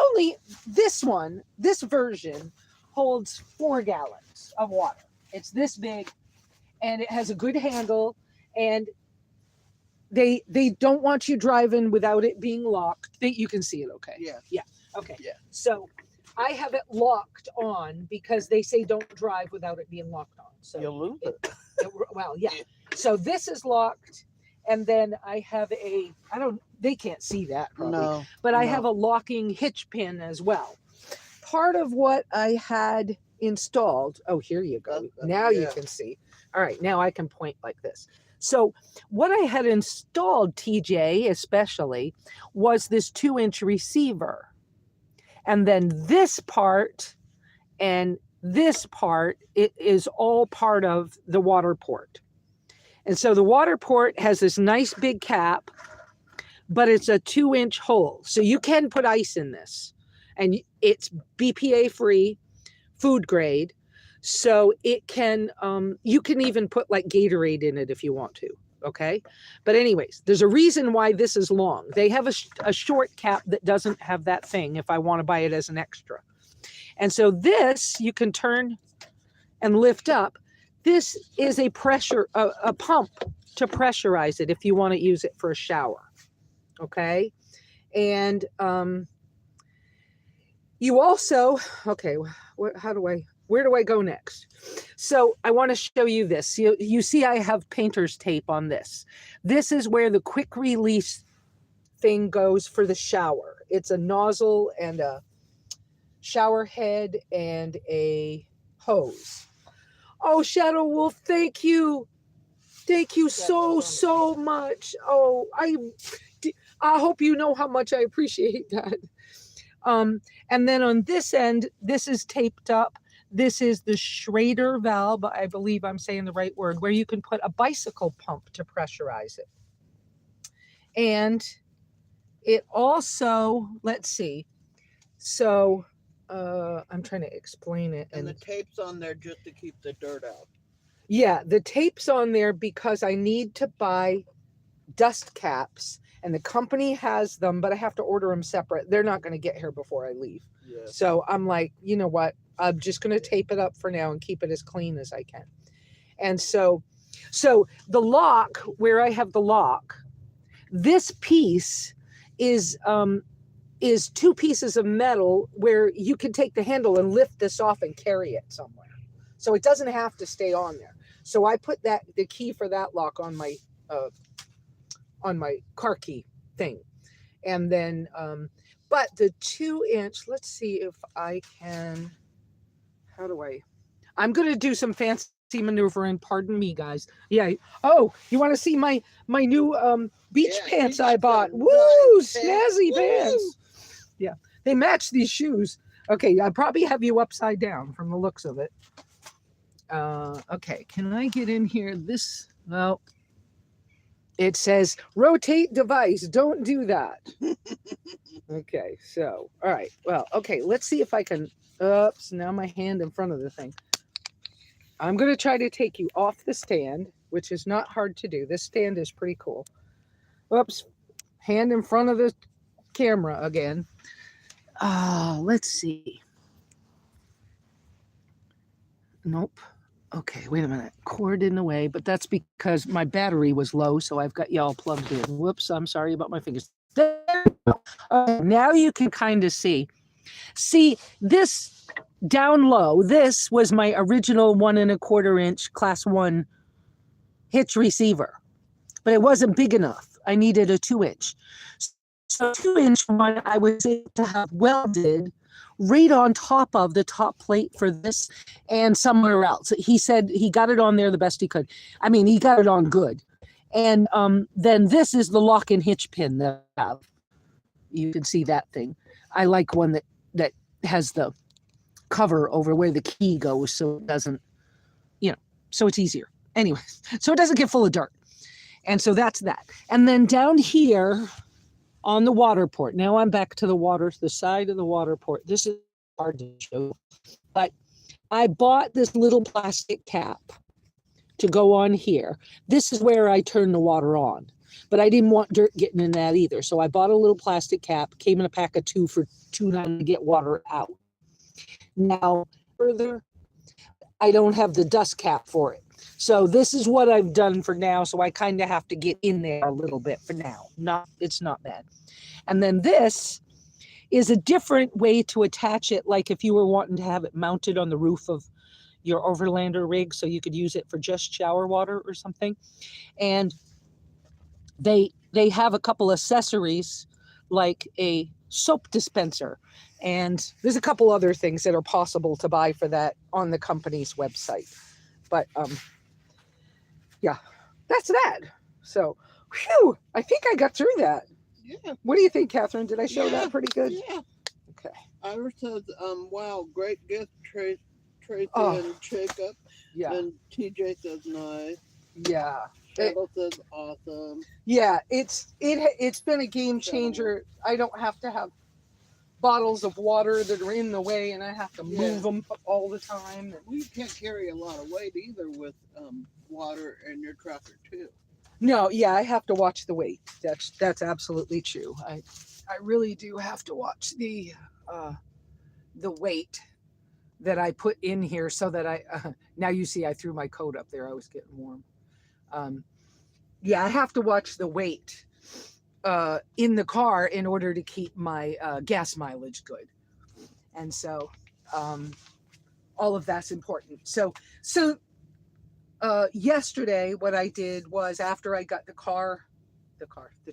version holds 4 gallons of water. It's this big and it has a good handle, and they don't want you driving without it being locked. You can see it okay. Yeah. Yeah. Okay. Yeah. So I have it locked on because they say don't drive without it being locked on. So You'll lose it. well, yeah. So this is locked, and then I have they can't see that probably, No. but I have a locking hitch pin as well. Part of what I had installed, oh, here you go. Now you can see. All right, now I can point like this. So what I had installed, TJ especially, was this 2-inch receiver. And then this part and this part, it is all part of the water port. And so the water port has this nice big cap, but it's a 2-inch hole. So you can put ice in this, and it's BPA free, food grade. So it can, you can even put like Gatorade in it if you want to. Okay. But anyways, there's a reason why this is long. They have a short cap that doesn't have that thing if I want to buy it as an extra. And so this you can turn and lift up. This is a pump to pressurize it if you want to use it for a shower. Okay. And you also, okay, where do I go next? So I want to show you this. You see I have painter's tape on this. This is where the quick release thing goes for the shower. It's a nozzle and a shower head and a hose. Oh, Shadow Wolf, thank you. Thank you so much. Oh, I hope you know how much I appreciate that. And then on this end, this is taped up. This is the Schrader valve, I believe I'm saying the right word, where you can put a bicycle pump to pressurize it. And it also, let's see. So I'm trying to explain it. And the tape's on there just to keep the dirt out. Yeah, the tape's on there because I need to buy dust caps, and the company has them, but I have to order them separate. They're not going to get here before I leave. Yeah. So I'm like, you know what? I'm just going to tape it up for now and keep it as clean as I can. And so the lock, where I have the lock, this piece is 2 pieces of metal where you can take the handle and lift this off and carry it somewhere. So it doesn't have to stay on there. So I put the key for that lock on my car key thing. And then, but the 2-inch, let's see if I can, I'm going to do some fancy maneuvering. Pardon me, guys. Yeah. Oh, you want to see my new beach pants I bought? Woo! Snazzy pants. Yeah. They match these shoes. Okay. I probably have you upside down from the looks of it. Okay. Can I get in here? Well, it says rotate device. Don't do that. Okay. So, all right. Well, okay. Let's see if I can. Oops. Now my hand in front of the thing. I'm going to try to take you off the stand, which is not hard to do. This stand is pretty cool. Oops. Hand in front of the camera again. Let's see. Nope. Okay, wait a minute. Cord in the way, but that's because my battery was low, so I've got y'all plugged in. Whoops, I'm sorry about my fingers. There we go. Now you can kind of see. See, this down low, this was my original 1 1/4 inch class 1 hitch receiver, but it wasn't big enough. I needed a 2-inch. So 2-inch one, I was able to have welded right on top of the top plate for this and somewhere else. He said he got it on there the best he could. I mean, he got it on good. And then this is the lock and hitch pin that I have. You can see that thing. I like one that has the cover over where the key goes, so it doesn't, so it's easier. Anyway, so it doesn't get full of dirt. And so that's that. And then down here on the water port, now I'm back to the side of the water port. This is hard to show, but I bought this little plastic cap to go on here. This is where I turn the water on, but I didn't want dirt getting in that either. So I bought a little plastic cap, came in a pack of 2 for $2.99 to get water out. Now, further, I don't have the dust cap for it. So this is what I've done for now. So I kind of have to get in there a little bit for now. It's not bad. And then this is a different way to attach it. Like if you were wanting to have it mounted on the roof of your overlander rig, so you could use it for just shower water or something. And they have a couple accessories like a soap dispenser. And there's a couple other things that are possible to buy for that on the company's website. But yeah, that's that. So, whew, I think I got through that. Yeah. What do you think, Catherine? Did I show that pretty good? Yeah. Okay. Iris says, wow, great gift, Tracy and Jacob. Yeah. And TJ says, nice. Yeah. It, Pendleton's awesome. yeah, it's been a game Incredible. changer. I don't have to have bottles of water that are in the way, and I have to Yeah. move them all the time. Well, you can't carry a lot of weight either with water in your tractor too. No, yeah, I have to watch the weight. That's absolutely true. I really do have to watch uh, the weight that I put in here so that I now you see I threw my coat up there. I was getting warm. Um, yeah, I have to watch the weight in the car in order to keep my gas mileage good, and so um, all of that's important. So yesterday, what I did was after I got the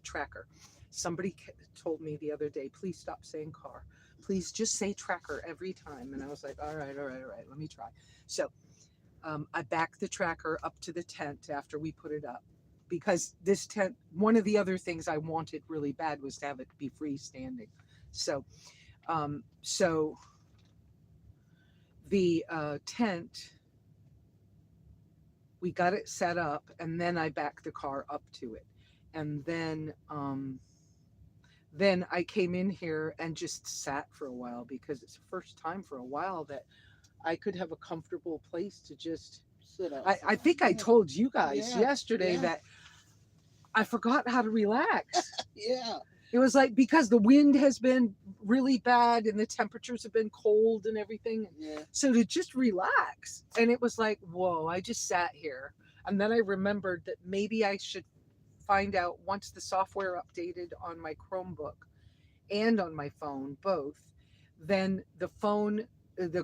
tracker. Somebody told me the other day, please stop saying car. Please just say tracker every time. And I was like, all right, all right, all right, let me try. So I backed the tracker up to the tent after we put it up because this tent, one of the other things I wanted really bad was to have it be freestanding. So the tent, we got it set up and then I backed the car up to it. And then I came in here and just sat for a while because it's the first time for a while that I could have a comfortable place to just. Sit I outside. think I Yeah. told you guys Yeah. yesterday Yeah. that I forgot how to relax. Yeah. It was like because the wind has been really bad and the temperatures have been cold and everything. Yeah. So to just relax. And it was like, whoa, I just sat here. And then I remembered that maybe I should find out once the software updated on my Chromebook and on my phone, both, then the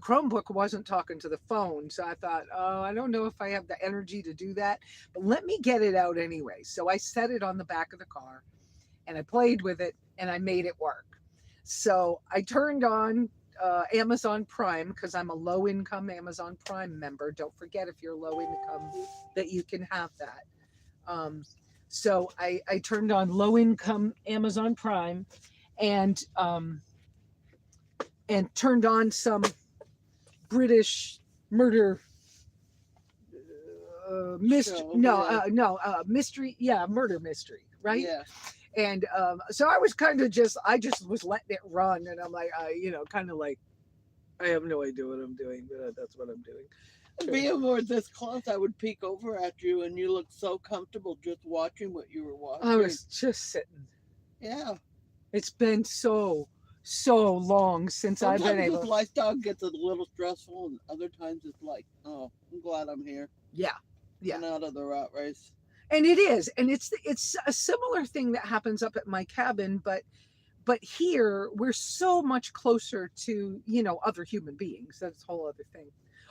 Chromebook wasn't talking to the phone. So I thought, oh, I don't know if I have the energy to do that, but let me get it out anyway. So I set it on the back of the car and I played with it and I made it work. So I turned on Amazon Prime because I'm a low income Amazon Prime member. Don't forget, if you're low income, that you can have that. Um, so I turned on low income Amazon Prime and turned on some British murder mystery. Show. No, Yeah. mystery. Yeah, murder mystery, right? Yeah. And so I was kind of I just was letting it run, and I'm like, kind of like, I have no idea what I'm doing, but that's what I'm doing. Being more this close, I would peek over at you, and you looked so comfortable just watching what you were watching. I was just sitting. Yeah. It's been so long since I've been Sometimes this able. lifestyle gets a little stressful, and other times it's like, oh, I'm glad I'm here Yeah, yeah. and out of the rat race. And it is, and it's a similar thing that happens up at my cabin, but here we're so much closer to other human beings. That's a whole other thing.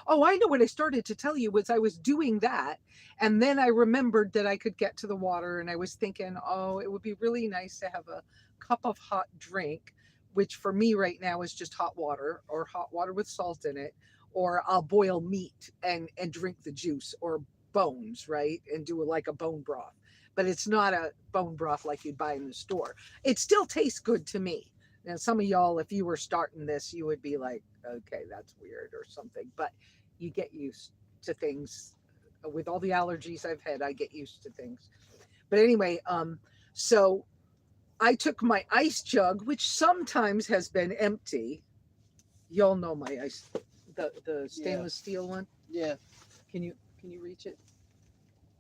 Oh, I know what I started to tell you was I was doing that, and then I remembered that I could get to the water, and I was thinking, oh, it would be really nice to have a cup of hot drink, which for me right now is just hot water or hot water with salt in it, or I'll boil meat and drink the juice, or bones, right, and do like a bone broth. But it's not a bone broth like you'd buy in the store. It still tastes good to me. Now, some of y'all, if you were starting this, you would be like, okay, that's weird or something. But you get used to things. With all the allergies I've had, I get used to things. But anyway, so I took my ice jug, which sometimes has been empty. Y'all know my ice, the stainless steel one. Yeah. Can you reach it?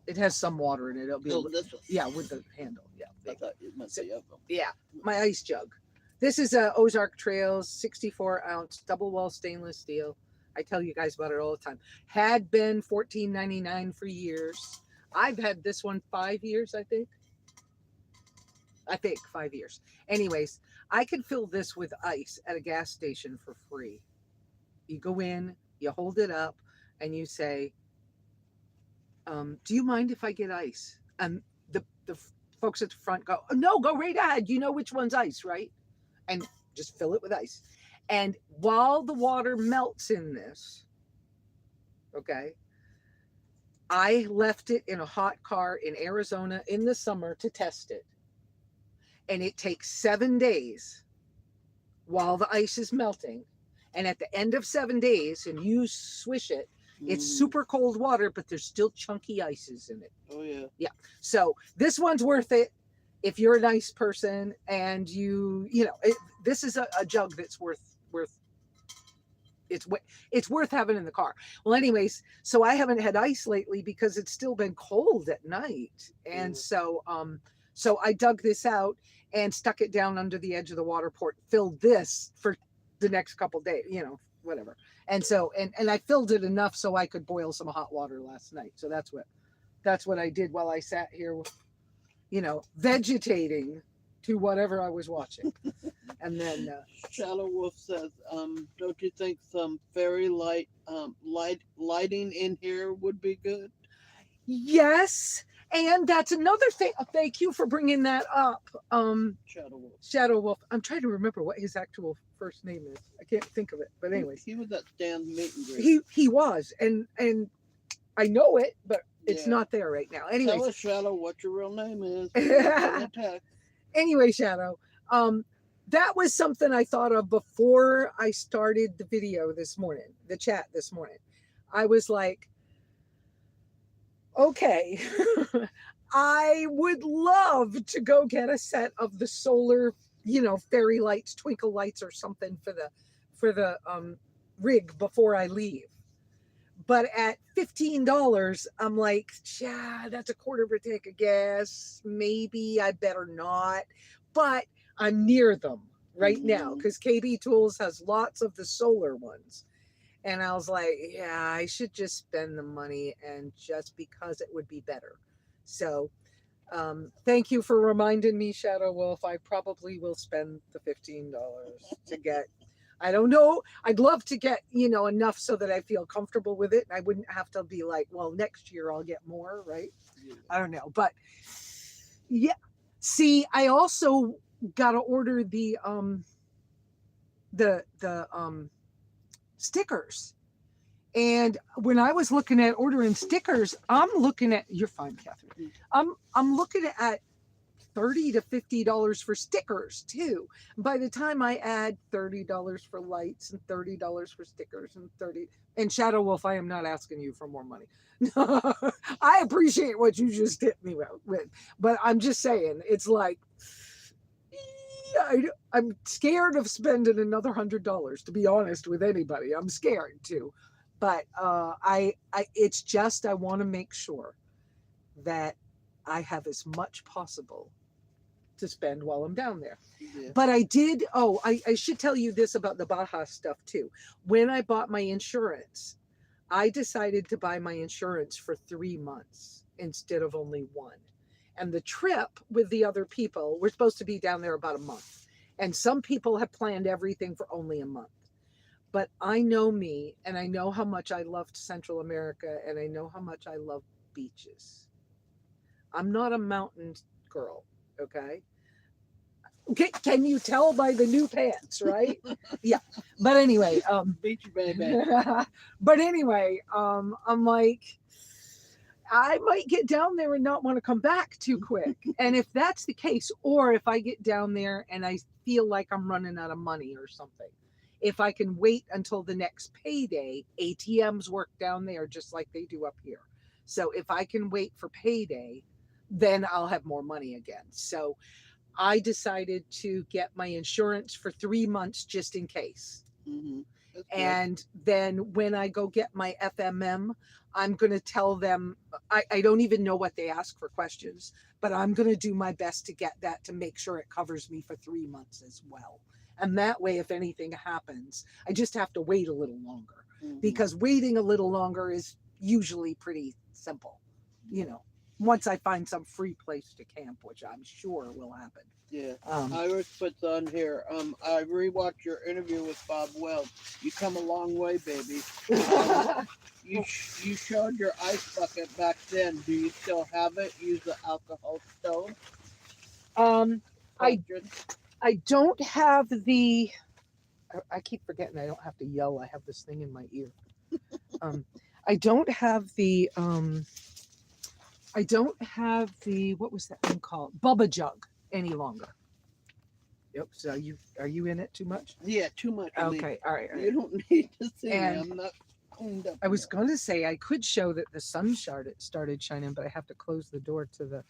It has some water in it. It'll be This one. yeah, with the handle. Yeah. I thought it meant So- the other. Yeah, my ice jug. This is a Ozark Trails 64-ounce double wall stainless steel. I tell you guys about it all the time. Had been $14.99 for years. I've had this one 5 years, I think. 5 years. Anyways, I could fill this with ice at a gas station for free. You go in, you hold it up, and you say, do you mind if I get ice? And the folks at the front go, oh, no, go right ahead. You know which one's ice, right? And just fill it with ice. And while the water melts in this, okay, I left it in a hot car in Arizona in the summer to test it. And it takes 7 days while the ice is melting. And at the end of 7 days, and you swish it, It's Mm. super cold water, but there's still chunky ices in it. Oh yeah. So this one's worth it if you're a nice person and this is a jug that's worth it's worth having in the car. Well, anyways, so I haven't had ice lately because it's still been cold at night, and Yeah. so I dug this out and stuck it down under the edge of the water port. Filled this for the next couple days, whatever. And so and I filled it enough so I could boil some hot water last night. So that's what I did while I sat here, vegetating to whatever I was watching. And then Shadow Wolf says, don't you think some fairy lighting in here would be good? yes, and that's another thing. Thank you for bringing that up. Shadow Wolf. Shadow Wolf. I'm trying to remember what his actual first name is. I can't think of it. But anyways, He was at Stan's meet and greet. he was, and I know it, but it's Yeah. not there right now. Tell Anyways, us, Shadow, what your real name is. Send a text. anyway, Shadow. That was something I thought of before I started the video this morning, the chat this morning. I was like, okay, I would love to go get a set of the solar, fairy lights, twinkle lights or something for the rig before I leave. But at $15, I'm like, yeah, that's a quarter of a tank of gas. Maybe I better not. But I'm near them right now because KB Tools has lots of the solar ones. And I was like, yeah, I should just spend the money and just because it would be better. So thank you for reminding me, Shadow Wolf. I probably will spend the $15 to get, I don't know. I'd love to get, enough so that I feel comfortable with it. And I wouldn't have to be like, well, next year I'll get more, right? Yeah. I don't know. But yeah. See, I also got to order the stickers. And when I was looking at ordering stickers, I'm looking at, you're fine, Catherine. I'm looking at $30 to $50 for stickers too. By the time I add $30 for lights and $30 for stickers and Shadow Wolf, I am not asking you for more money. I appreciate what you just hit me with, but I'm just saying it's like, I'm scared of spending another $100, to be honest with anybody. I'm scared too. But it's just, I want to make sure that I have as much possible to spend while I'm down there. Yeah. But I did, I should tell you this about the Baja stuff too. When I bought my insurance, I decided to buy my insurance for 3 months instead of only 1. And the trip with the other people, we're supposed to be down there about a month. And some people have planned everything for only a month. But I know me, and I know how much I loved Central America, and I know how much I love beaches. I'm not a mountain girl, okay? Okay, can you tell by the new pants, right? Yeah. But anyway, Beach baby. but anyway, I'm like, I might get down there and not want to come back too quick. And if that's the case, or if I get down there and I feel like I'm running out of money or something, if I can wait until the next payday, ATMs work down there just like they do up here. So if I can wait for payday, then I'll have more money again. So I decided to get my insurance for 3 months just in case. Mm-hmm. And then when I go get my FMM, I'm going to tell them, I don't even know what they ask for questions, but I'm going to do my best to get that to make sure it covers me for 3 months as well. And that way, if anything happens, I just have to wait a little longer because waiting a little longer is usually pretty simple, once I find some free place to camp, which I'm sure will happen. Yeah. Iris puts on here, I rewatched your interview with Bob Wells. You come a long way, baby. You showed your ice bucket back then. Do you still have it? Use the alcohol stove? I don't have the, I keep forgetting I don't have to yell. I have this thing in my ear. I don't have the, what was that thing called? Bubba jug any longer. Yep. So are you in it too much? Yeah, too much. Okay. All right. You don't need to see me. cleaned up. I in was there. going to say I could show that the sun started shining, but I have to close the door to the.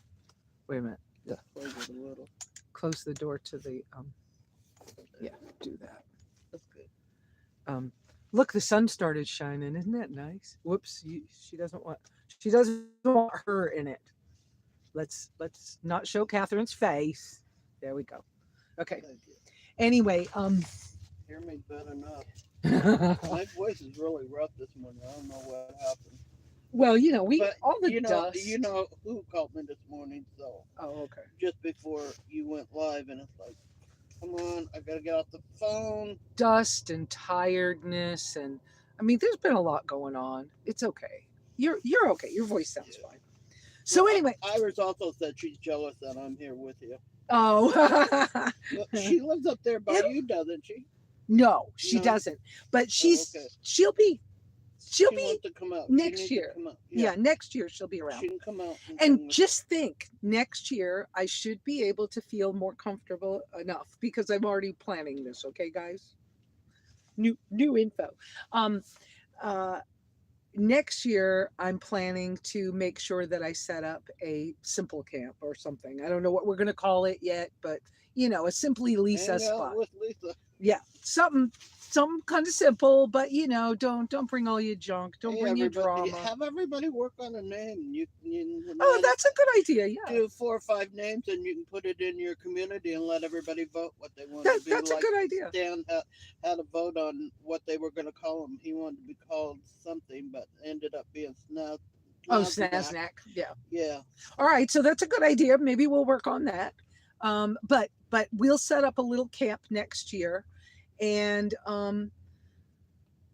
Wait a minute. Just close it a little. Close the door to the. Yeah, do that. That's good. Um, look, the sun started shining. Isn't that nice? Whoops, she doesn't want. She doesn't want her in it. Let's not show Catherine's face. There we go. Okay. Thank you. Anyway, Hear me better enough. well, My voice is really rough this morning. I don't know what happened. we But all the you dust. know who called me this morning. So Oh, okay. just before you went live, and it's like, come on, I gotta get off the phone. Dust and tiredness, and I mean, there's been a lot going on. It's okay. You're okay. Your voice sounds Yeah. fine. So Well, anyway, Iris also said she's jealous that I'm here with you. oh, But she lives up there by It'll- you, doesn't she? no, she No. doesn't. But Oh, okay. she'll She be wants to come out. next she needs year. To come out. Yeah, next year she'll be around. She can come out. And sing with- just think, next year I should be able to feel more comfortable enough because I'm already planning this. Okay, guys. New info. Um, uh, Next year I'm planning to make sure that I set up a simple camp or something. I don't know what we're gonna call it yet, but a Simply Lesa hang out spot. with Lisa. Yeah, something kind of simple, but don't bring all your junk. Don't Hey, bring your everybody, drama. have everybody work on a name. You Oh, let that's a good idea. Yeah, do 4 or 5 names, and you can put it in your community and let everybody vote what they want that, to be. that's a Like good idea. Dan had a vote on what they were going to call him. He wanted to be called something, but ended up being Snaz. Oh, Snaznak. Snack. Yeah. Yeah. All right, so that's a good idea. Maybe we'll work on that. But we'll set up a little camp next year, and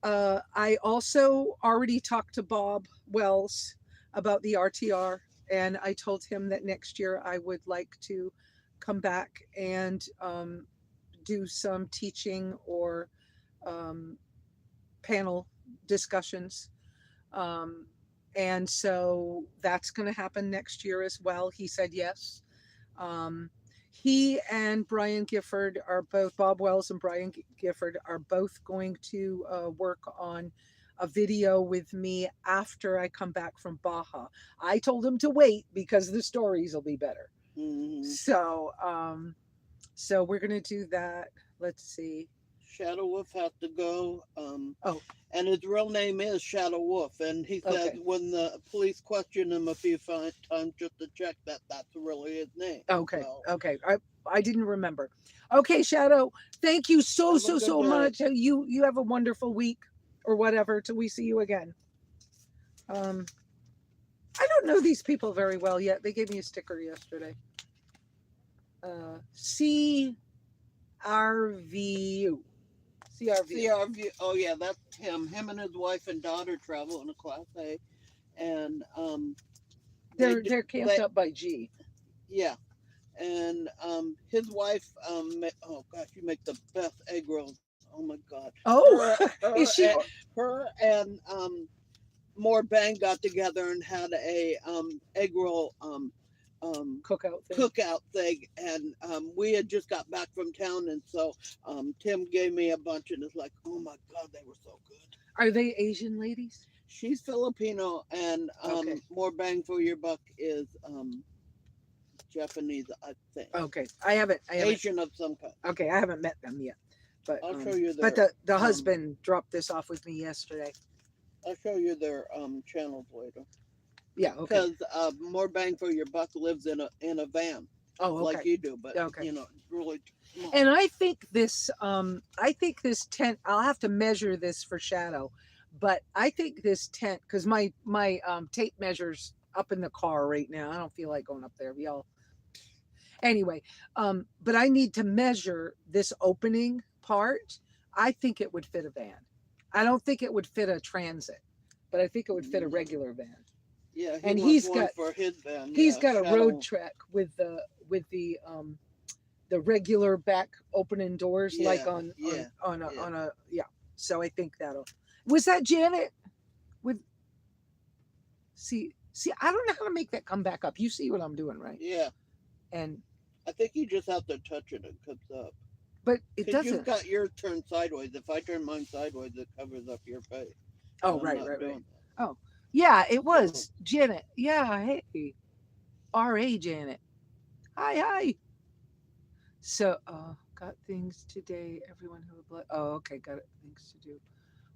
I also already talked to Bob Wells about the RTR, and I told him that next year I would like to come back and do some teaching or um, panel discussions. Um, and so that's going to happen next year as well. He said yes. Um, he and Brian Gifford are both, Bob Wells and Brian Gifford are both going to work on a video with me after I come back from Baja. I told him to wait because the stories will be better. Hmm. So we're going to do that. Let's see. Shadow Wolf has to go. Oh, And his real name is Shadow Wolf. And he said okay. when the police questioned him a few times just to check that that's really his name. Okay. So, Okay. I didn't remember. Okay, Shadow. Thank you so have a so good so day. much. You have a wonderful week or whatever till we see you again. Um, I don't know these people very well yet. They gave me a sticker yesterday. CRVU. CRVU. CRV. Oh yeah, that's him. Him and his wife and daughter travel in a Class A, and They're camped they- up by G. yeah, and his wife oh gosh, you make the best egg rolls. Oh my god. Oh, Her, is she? her and More Bang got together and had a egg roll Cookout thing. cookout thing, and we had just got back from town, and so Tim gave me a bunch, and it's like, oh my god, they were so good. Are they Asian ladies? She's Filipino, and Okay. More Bang for Your Buck is Japanese, I think. Okay, I haven't. Asian of some kind. Okay, I haven't met them yet. But I'll show you but their. the husband dropped this off with me yesterday. I'll show you their channels later. Yeah. Okay. Because More Bang for Your Buck lives in a van Oh, okay. like you do, but Okay. really small. And I think this tent, I'll have to measure this for Shadow, but I think this tent, because my tape measures up in the car right now. I don't feel like going up there, y'all. Anyway, but I need to measure this opening part. I think it would fit a van. I don't think it would fit a transit, but I think it would fit a regular van. Yeah, and wants he's one got- for his van. He's yeah, got a Shadow. road trek with the regular back opening doors, like Yeah, on yeah, on a yeah. So I think that'll. Was that Janet? With see, I don't know how to make that come back up. You see what I'm doing, right? Yeah, And I think you just have to touch it and it comes up. but it 'Cause doesn't. you've got yours turned sideways. If I turn mine sideways, it covers up your face. Oh, So I'm right, not right, right. doing Oh, yeah, it was Janet. Yeah, hey, R.A. Janet. Hi, hi. So, got things today. Everyone who would. Oh, okay, got it. Things to do.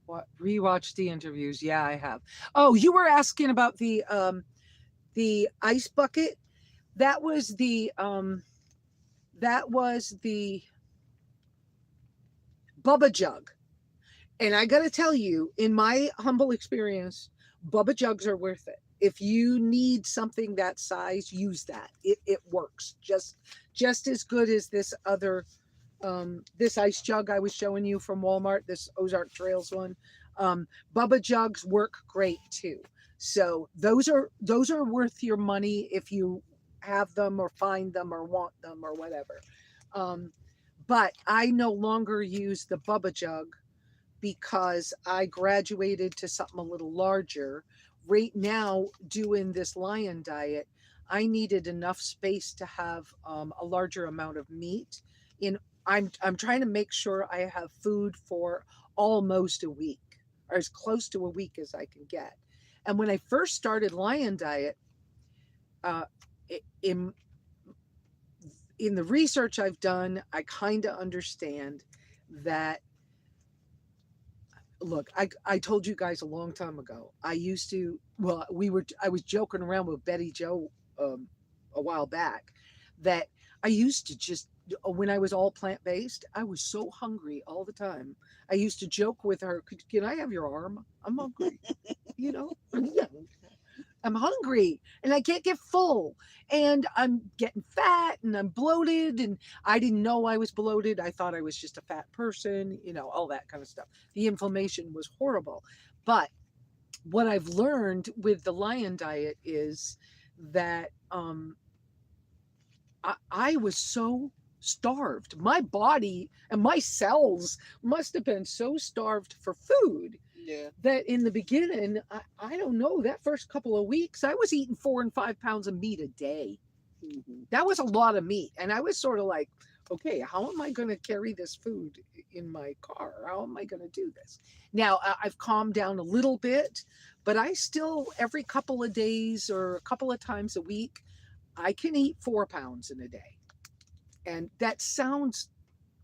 What? Rewatch the interviews. Yeah, I have. Oh, you were asking about the ice bucket. That was the Bubba Jug. And I got to tell you, in my humble experience, Bubba Jugs are worth it. If you need something that size, use that. It works just as good as this other this ice jug I was showing you from Walmart, this Ozark Trails one. Bubba Jugs work great too. So those are worth your money if you have them or find them or want them or whatever. Um, but I no longer use the Bubba Jug because I graduated to something a little larger. Right now, doing this lion diet, I needed enough space to have a larger amount of meat. In I'm trying to make sure I have food for almost a week, or as close to a week as I can get. And when I first started lion diet, uh, in the research I've done, I kind of understand that look, I told you guys a long time ago. I used to well, I was joking around with Betty Joe a while back that I used to just when I was all plant based, I was so hungry all the time. I used to joke with her, Can I have your arm? I'm hungry." You know? Yeah. I'm hungry and I can't get full and I'm getting fat and I'm bloated and I didn't know I was bloated. I thought I was just a fat person, all that kind of stuff. The inflammation was horrible. But what I've learned with the lion diet is that I was so starved. My body and my cells must have been so starved for food Yeah. that in the beginning, I don't know, that first couple of weeks, I was eating 4 and 5 pounds of meat a day. Hmm. That was a lot of meat. And I was sort of like, okay, how am I going to carry this food in my car? How am I going to do this? Now, I've calmed down a little bit, but I still, every couple of days or a couple of times a week, I can eat 4 pounds in a day. And that sounds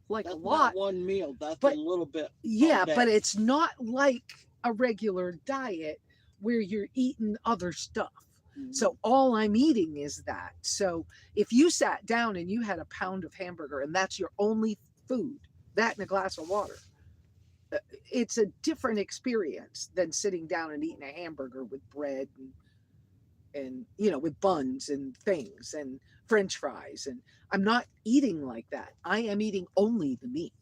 like a That's not lot, one meal. That's a but little bit all yeah, but day. it's not like a regular diet where you're eating other stuff. Hmm. So all I'm eating is that. So if you sat down and you had a pound of hamburger and that's your only food, that and a glass of water, uh, it's a different experience than sitting down and eating a hamburger with bread and with buns and things and french fries. And I'm not eating like that. I am eating only the meat.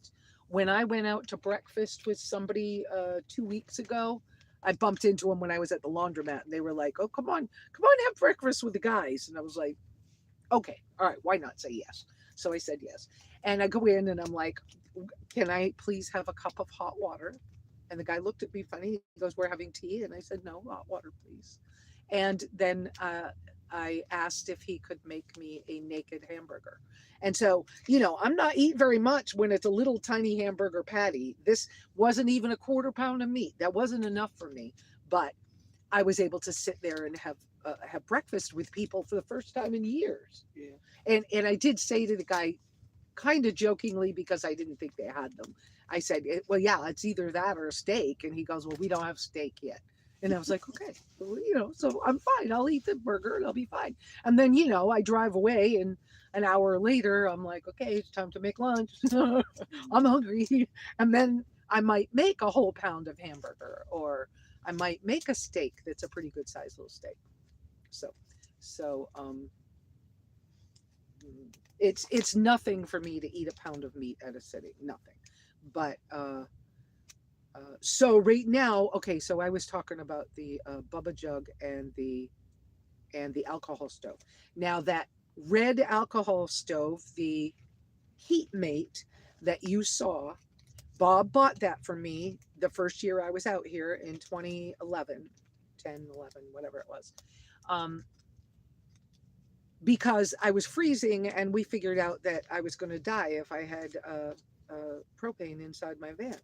When I went out to breakfast with somebody 2 weeks ago, I bumped into them when I was at the laundromat and they were like, "Oh, come on, have breakfast with the guys." And I was like, "Okay, all right, why not say yes?" So I said yes. And I go in and I'm like, "Can I please have a cup of hot water?" And the guy looked at me funny. He goes, "We're having tea." And I said, "No, hot water, please." And then I asked if he could make me a naked hamburger. And so, I'm not eating very much when it's a little tiny hamburger patty. This wasn't even a quarter pound of meat. That wasn't enough for me. But I was able to sit there and have breakfast with people for the first time in years. Yeah. And I did say to the guy, kind of jokingly, because I didn't think they had them. I said, "Well, yeah, it's either that or a steak." And he goes, "Well, we don't have steak yet." And I was like, "Okay, well, so I'm fine. I'll eat the burger and I'll be fine." And then, I drive away and an hour later, I'm like, "Okay, it's time to make lunch." I'm hungry. And then I might make a whole pound of hamburger or I might make a steak that's a pretty good sized little steak. So, so it's nothing for me to eat a pound of meat at a sitting, nothing. But so right now, okay, so I was talking about the Bubba Jug and the alcohol stove. Now that red alcohol stove, the Heat Mate that you saw, Bob bought that for me the first year I was out here in 2011, 10, 11, whatever it was. Um, because I was freezing and we figured out that I was going to die if I had propane inside my van.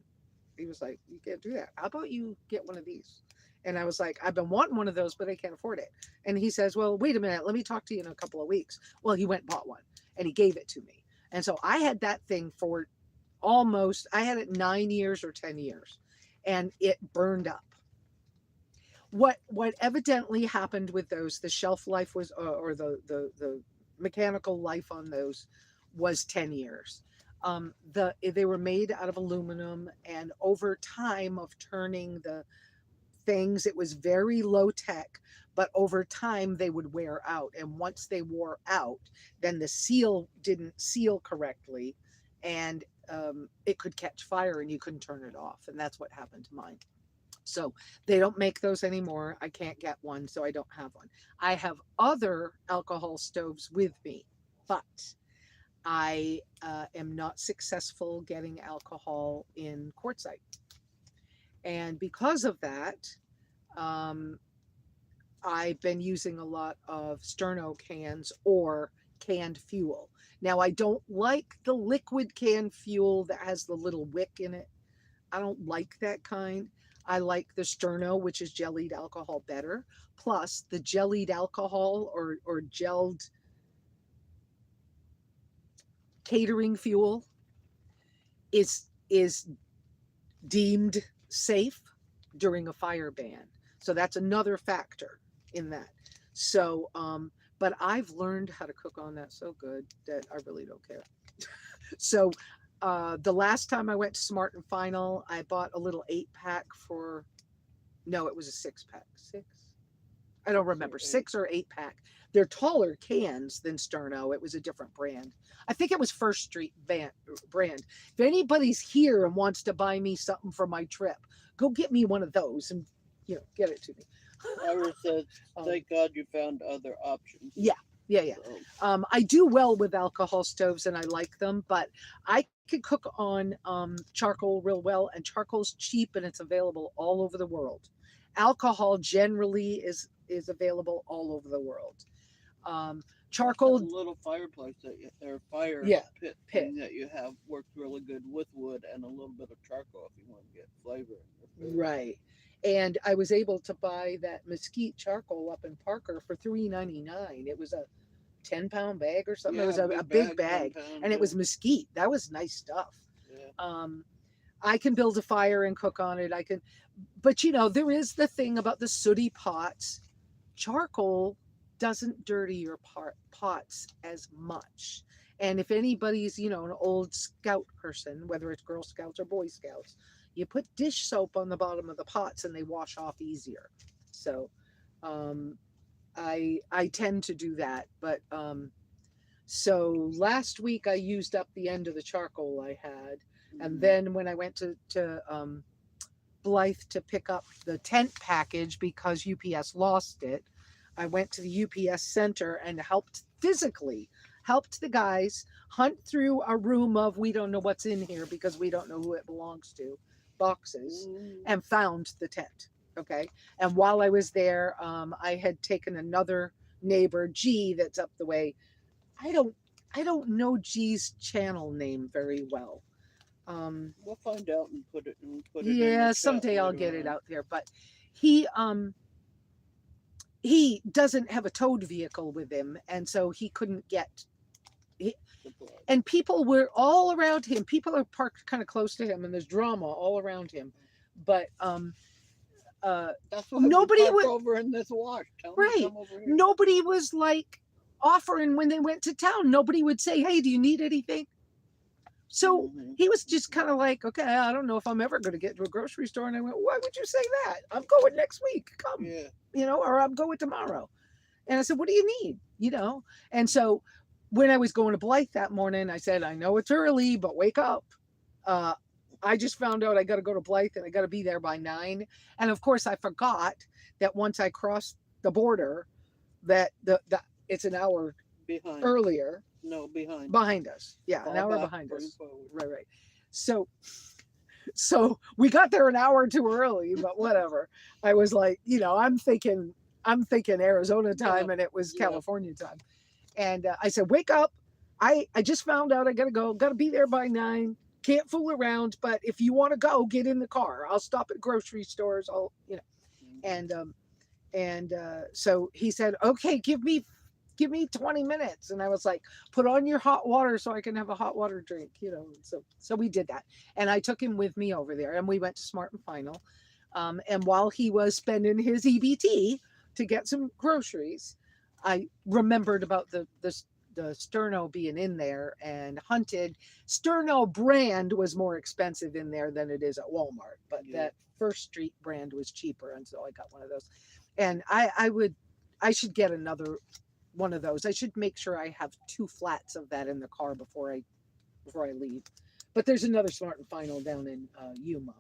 He was like, you can't do that. How about you get one of these? And I was like, I've been wanting one of those, but I can't afford it. And he says, well, wait a minute. Let me talk to you in a couple of weeks. Well, he went and bought one and he gave it to me. And so I had that thing for I had it 9 years or 10 years and it burned up. What evidently happened with those, the shelf life was, or the mechanical life on those was 10 years. They were made out of aluminum, and over time of turning the things, it was very low tech, but over time they would wear out. And once they wore out, then the seal didn't seal correctly, and it could catch fire and you couldn't turn it off. And that's what happened to mine. So they don't make those anymore. I can't get one, so I don't have one. I have other alcohol stoves with me, but I am not successful getting alcohol in quartzite. And because of that, um, I've been using a lot of sterno cans or canned fuel. Now, I don't like the liquid canned fuel that has the little wick in it. I don't like that kind. I like the sterno, which is jellied alcohol, better. Plus, the jellied alcohol or gelled catering fuel is deemed safe during a fire ban. So that's another factor in that. So, but I've learned how to cook on that so good that I really don't care. So, the last time I went to Smart and Final, I bought a little 8-pack for, no, it was a 6-pack. Six? I don't remember, 6 or 8-pack. They're taller cans than Sterno. It was a different brand. I think it was First Street brand. If anybody's here and wants to buy me something for my trip, go get me one of those and, get it to me. Ira says, thank God you found other options. Yeah. I do well with alcohol stoves and I like them, but I can cook on charcoal real well, and charcoal's cheap and it's available all over the world. Alcohol generally is available all over the world. Charcoal, that little fireplace or fire pit thing that you have works really good with wood and a little bit of charcoal if you want to get flavor. Right. And I was able to buy that mesquite charcoal up in Parker for $3.99. It was a 10-pound bag or something. It was a big bag, and it was mesquite. That was nice stuff. Yeah. I can build a fire and cook on it. But there is the thing about the sooty pots. Charcoal doesn't dirty your pots as much. And if anybody's, an old scout person, whether it's Girl Scouts or Boy Scouts, you put dish soap on the bottom of the pots and they wash off easier. So I tend to do that. But so last week I used up the end of the charcoal I had. And then when I went to Blythe to pick up the tent package because UPS lost it, I went to the UPS center and helped the guys hunt through a room of, we don't know what's in here because we don't know who it belongs to, boxes, and found the tent. Okay. And while I was there, I had taken another neighbor, G, that's up the way. I don't know G's channel name very well. We'll find out and put it yeah, someday I'll get it out there. But he doesn't have a towed vehicle with him, and so he couldn't get. And people were all around him. People are parked kind of close to him, and there's drama all around him. But that's why nobody was over in this wash. Right. Nobody was like offering when they went to town. Nobody would say, "Hey, do you need anything?" So he was just kind of like, "Okay, I don't know if I'm ever going to get to a grocery store." And I went, "Why would you say that? I'm going next week. Come, or I'm going tomorrow." And I said, "What do you need?" And so when I was going to Blythe that morning, I said, "I know it's early, but wake up. I just found out I got to go to Blythe and I got to be there by 9. And of course, I forgot that once I crossed the border, that it's an hour behind earlier. No, behind us. Yeah, Fall an hour back, behind us. Forward. Right. So we got there an hour too early, but whatever. I was like, I'm thinking Arizona time, and it was California time. And I said, "Wake up! I just found out I gotta go. Gotta be there by 9. can't fool around. But if you want to go, get in the car. I'll stop at grocery stores. I'll, and so he said, okay, give me 20 minutes. And I was like, put on your hot water so I can have a hot water drink, So we did that. And I took him with me over there and we went to Smart and Final. And while he was spending his EBT to get some groceries, I remembered about the sterno being in there and hunted. Sterno brand was more expensive in there than it is at Walmart, but that First Street brand was cheaper. And so I got one of those. And I should get another one of those. I should make sure I have 2 flats of that in the car before I leave. But there's another Smart and Final down in Yuma,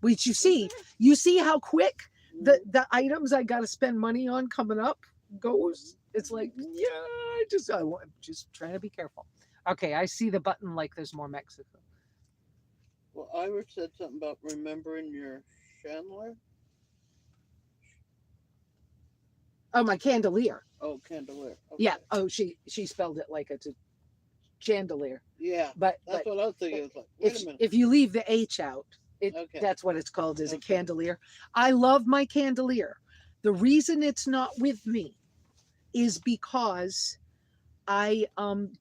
which you see how quick the items I got to spend money on coming up goes. It's like, I'm just trying to be careful. Okay, I see the button like there's more Mexico. Well, Ira said something about remembering your chandelier. Oh, my chandelier. Oh, candelier. Okay. Yeah. Oh, she spelled it like it's a chandelier. Yeah. But that's what I was thinking. It's like, wait a minute. If you leave the H out, that's what it's called, is a candelier. I love my candelier. The reason it's not with me is because I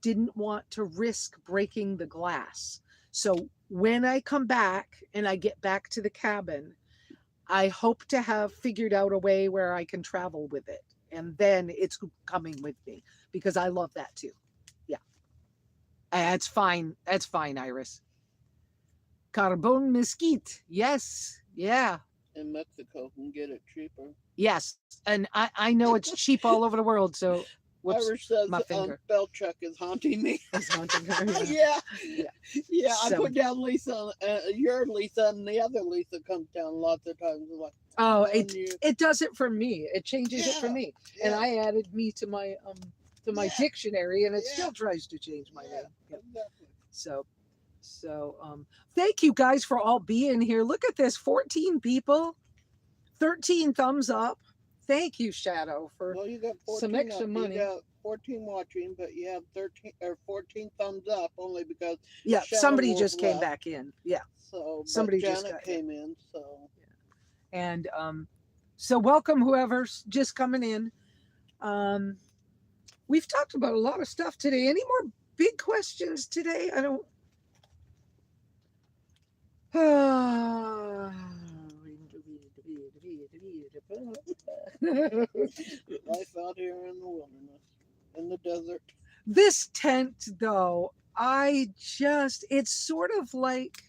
didn't want to risk breaking the glass. So when I come back and I get back to the cabin, I hope to have figured out a way where I can travel with it. And then it's coming with me because I love that too. Yeah. That's fine. That's fine, Iris. Carbon mesquite. Yes. Yeah. In Mexico, can get it cheaper. Yes. And I know it's cheap all over the world. So whoops, Irish says my finger. Belchuck is haunting me. It's haunting her. Yeah. I So- put down Lesa, your Lesa, and the other Lesa comes down lots of times. Like, Oh, on it does it for me. It changes it for me. And I added me to my dictionary, and it still tries to change my name. Yep. Exactly. So thank you guys for all being here. Look at this, 14 people, 13 thumbs up. Thank you, Shadow, for Well, you got 14 some extra money. You got 14 watching, but you have 13 or 14 thumbs up only because somebody Shadow just came left. back in. Yeah. So Somebody Janet just got came in. So and so welcome whoever's just coming in. We've talked about a lot of stuff today. Any more big questions today? I don't. life out here in the wilderness, in the desert. This tent, though, it's sort of like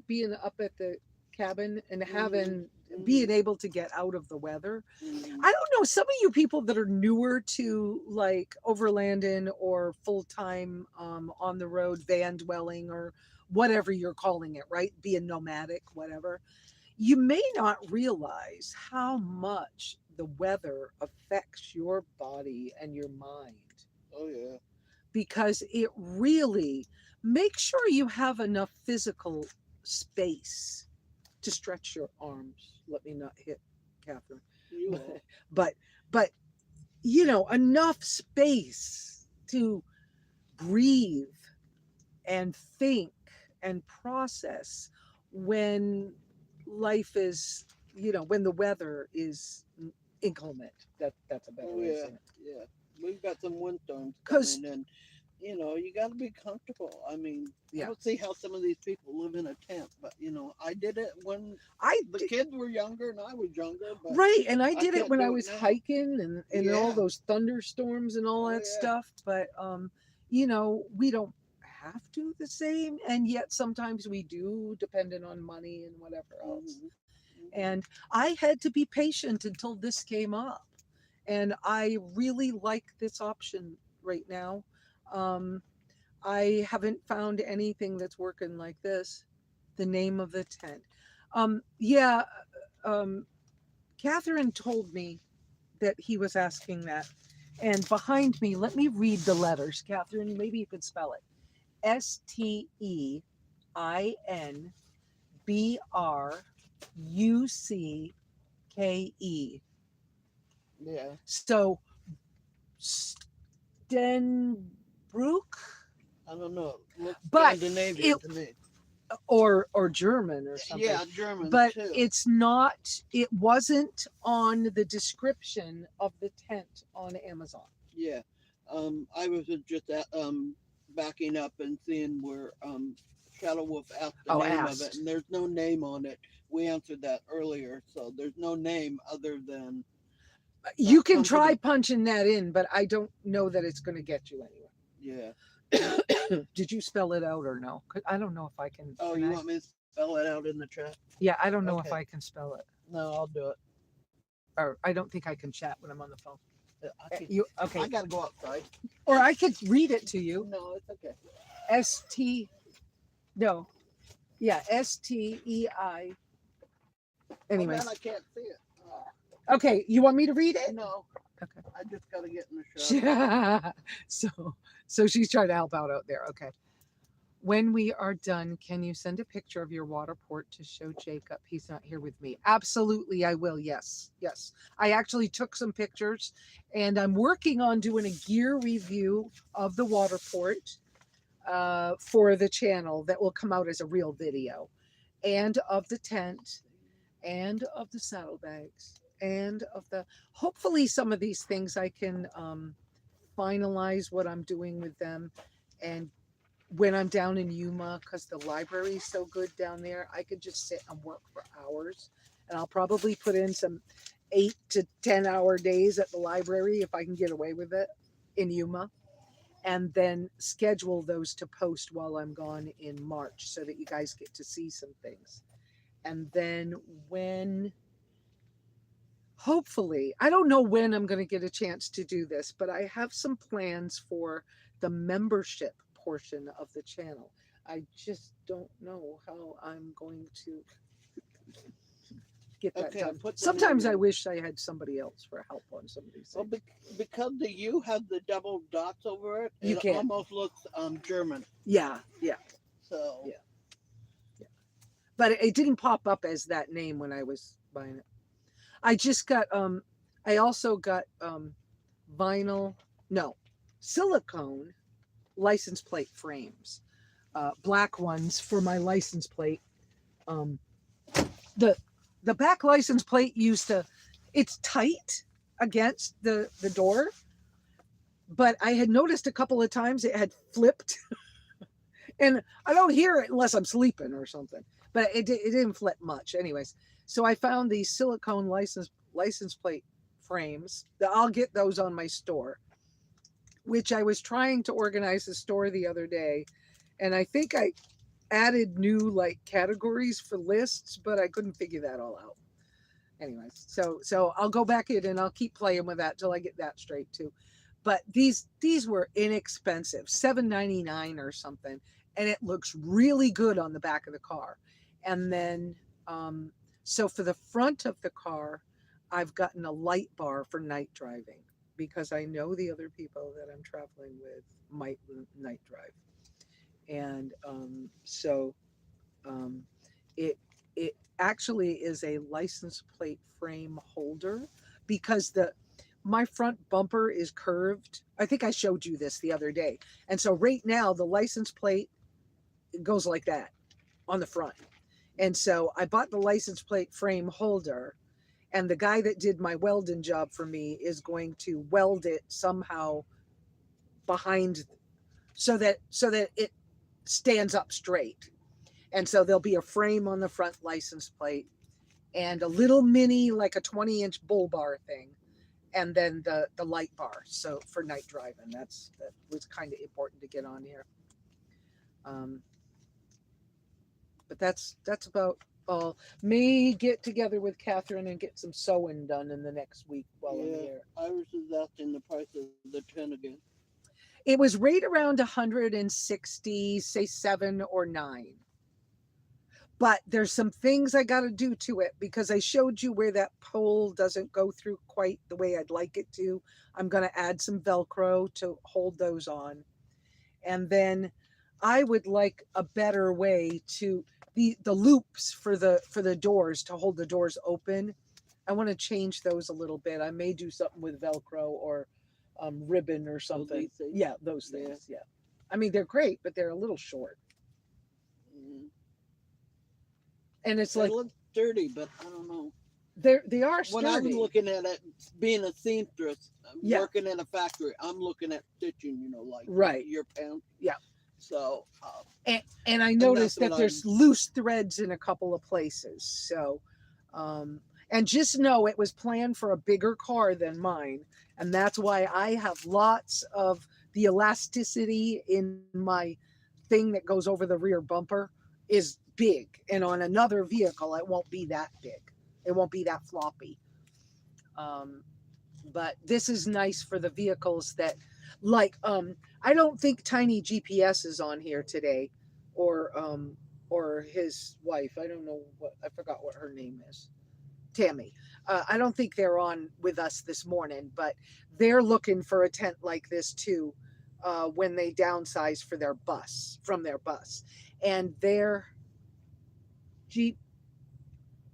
being up at the cabin and being able to get out of the weather. I don't know, some of you people that are newer to like overlanding or full-time on the road van dwelling or whatever you're calling it, right? Being nomadic, whatever. You may not realize how much the weather affects your body and your mind. Oh yeah. Because it really makes sure you have enough physical space to stretch your arms. Let me not hit Catherine. But enough space to breathe and think and process when life is, when the weather is inclement. That's a better way of saying it. Yeah. We've got some windstorms coming, and you got to be comfortable. I mean, I don't see how some of these people live in a tent, but I did it when the kids were younger and I was younger. But right, and I did it when I was hiking and all those thunderstorms and all that stuff. But we don't have to the same, and yet sometimes we do, depending on money and whatever else. And I had to be patient until this came up. And I really like this option right now. I haven't found anything that's working like this. The name of the tent. Catherine told me that he was asking that. And behind me, let me read the letters. Catherine, maybe you could spell it. STEINBRUCKE. Yeah. So Stenbrook. I don't know. Looks But Scandinavian it to me. or German or something. Yeah, German But too. it's not. It wasn't on the description of the tent on Amazon. Yeah. I was just backing up and seeing where Shadow Wolf asked the Oh, name of it, asked. and there's no name on it. We answered that earlier, so there's no name other than You that can try company. punching that in, but I don't know that it's going to get you anywhere. Yeah. Did you spell it out or no? 'Cause I don't know if I can. Oh, Can you I? want me to spell it out in the chat? Yeah, I don't know if Okay. I can spell it, No, I'll do it. or I don't think I can chat when I'm on the phone. You, Okay? I gotta go outside. Or I could read it to you. No, it's okay. ST. No. Yeah, STEI. Oh, Anyways, man, I can't see it. okay. You want me to read it? No, Okay. I just gotta get in the shot. so she's trying to help out there. Okay. When we are done, can you send a picture of your water port to show Jacob? He's not here with me. Absolutely, I will. Yes, yes. I actually took some pictures, and I'm working on doing a gear review of the water port for the channel that will come out as a real video, and of the tent, and of the saddlebags, and of the. Hopefully, some of these things I can finalize what I'm doing with them, and when I'm down in Yuma, because the library is so good down there, I could just sit and work for hours. And I'll probably put in some 8 to 10 hour days at the library if I can get away with it in Yuma. And then schedule those to post while I'm gone in March so that you guys get to see some things. And then when, hopefully, I don't know when I'm going to get a chance to do this, but I have some plans for the membership portion of the channel. I just don't know how I'm going to get that Okay, done. put them Sometimes in. I wish I had somebody else for help on some of these Well, things. because the U has the double dots over it, You it can't. almost looks German. Yeah, yeah, So yeah. But it didn't pop up as that name when I was buying it. I just got I also got vinyl, no, silicone license plate frames, black ones for my license plate. Um, the back license plate used to, it's tight against the door, but I had noticed a couple of times it had flipped, and I don't hear it unless I'm sleeping or something. But it didn't flip much, anyways. So I found these silicone license plate frames. I'll get those on my store, which I was trying to organize the store the other day, and I think I added new like categories for lists, but I couldn't figure that all out. Anyways, so I'll go back in and I'll keep playing with that till I get that straight too. But these were inexpensive, $7.99 or something, and it looks really good on the back of the car. And then so for the front of the car, I've gotten a light bar for night driving because I know the other people that I'm traveling with might night drive. And so it it actually is a license plate frame holder because the my front bumper is curved. I think I showed you this the other day. And so right now the license plate goes like that on the front. And so I bought the license plate frame holder, and the guy that did my welding job for me is going to weld it somehow behind so that it stands up straight. And so there'll be a frame on the front license plate and a little mini, like a 20-inch bull bar thing, and then the light bar. So for night driving, that was kind of important to get on here. But that's about all. May get together with Catherine and get some sewing done in the next week while I'm here. Iris is asking the price of the 10 again. It was right around 160, say 7 or 9. But there's some things I got to do to it because I showed you where that pole doesn't go through quite the way I'd like it to. I'm going to add some Velcro to hold those on. And then I would like a better way to the loops for the doors to hold the doors open. I want to change those a little bit. I may do something with Velcro or ribbon or something. things. Yeah, those things. Yeah. I mean, they're great, but they're a little short. Mhm. And it's They like look sturdy, but I don't know. they are When I'm sturdy. looking at it, being a seamstress, Yeah. working in a factory, I'm looking at stitching. Like Right. your pants. Yeah. So, And I and noticed that's that what there's I'm. loose threads in a couple of places. So, and just know it was planned for a bigger car than mine. And that's why I have lots of the elasticity in my thing that goes over the rear bumper is big. And on another vehicle, it won't be that big. It won't be that floppy. Um, but this is nice for the vehicles that like I don't think Tiny GPS is on here today, or his wife. I don't know what, I forgot what her name is. Tammy. I don't think they're on with us this morning, but they're looking for a tent like this too, when they downsize for their bus from their bus. And their Jeep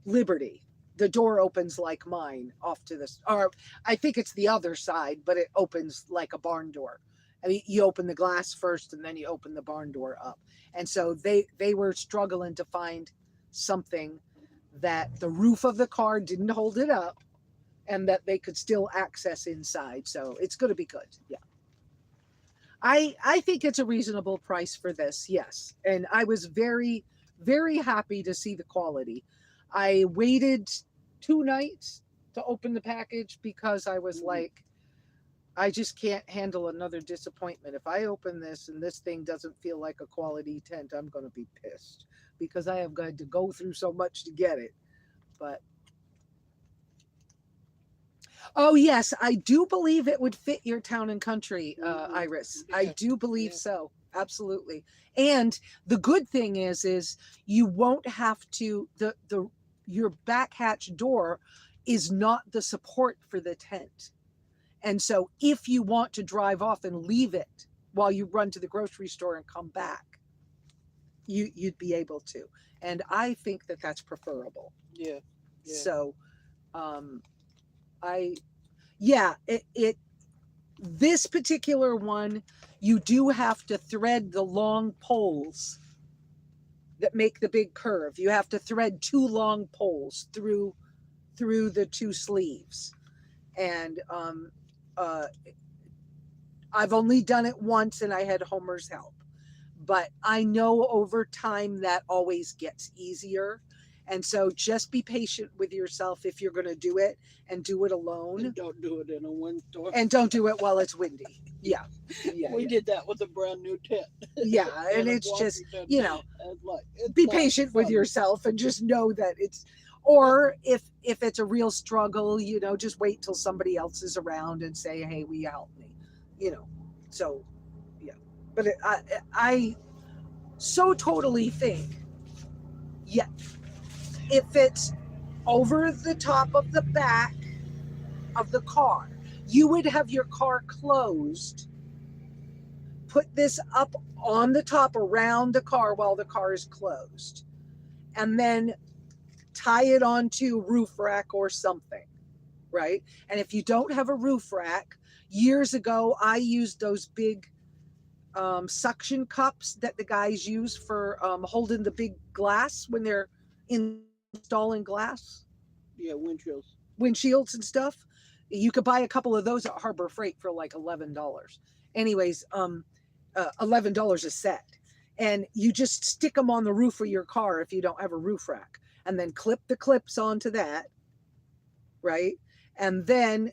Liberty, the door opens like mine off to this, or I think it's the other side, but it opens like a barn door. I mean, you open the glass first and then you open the barn door up. And so they were struggling to find something that the roof of the car didn't hold it up and that they could still access inside. So it's going to be good. Yeah. I think it's a reasonable price for this. Yes. And I was very, very happy to see the quality. I waited 2 nights to open the package because I was like, I just can't handle another disappointment. If I open this and this thing doesn't feel like a quality tent, I'm going to be pissed because I have got to go through so much to get it. But oh yes, I do believe it would fit your town and country, Iris. I Yeah. do believe Yeah. so. Absolutely. And the good thing is you won't have to the your back hatch door is not the support for the tent. And so if you want to drive off and leave it while you run to the grocery store and come back, you'd be able to. And I think that that's preferable. Yeah. Yeah. So um I yeah, it this particular one, you do have to thread the long poles that make the big curve. You have to thread 2 long poles through the 2 sleeves. And uh, I've only done it once and I had Homer's help. But I know over time that always gets easier. And so just be patient with yourself if you're going to do it and do it alone. And don't do it in a windstorm. And don't do it while it's windy. Yeah. Yeah. We Yeah. did that with a brand new tent. Yeah. And in it's just, Washington. And like, it's be not patient with fun. yourself and just know that it's, or if it's a real struggle, just wait till somebody else is around and say, hey, will you help me? So yeah. But I so totally think, yeah, if it's over the top of the back of the car, you would have your car closed, put this up on the top around the car while the car is closed, and then tie it onto a roof rack or something, right? And if you don't have a roof rack, years ago I used those big suction cups that the guys use for holding the big glass when they're installing glass Yeah, windshields and stuff. You could buy a couple of those at Harbor Freight for like $11. Anyways, $11 a set, and you just stick them on the roof of your car if you don't have a roof rack, and then clip the clips onto that, right? And then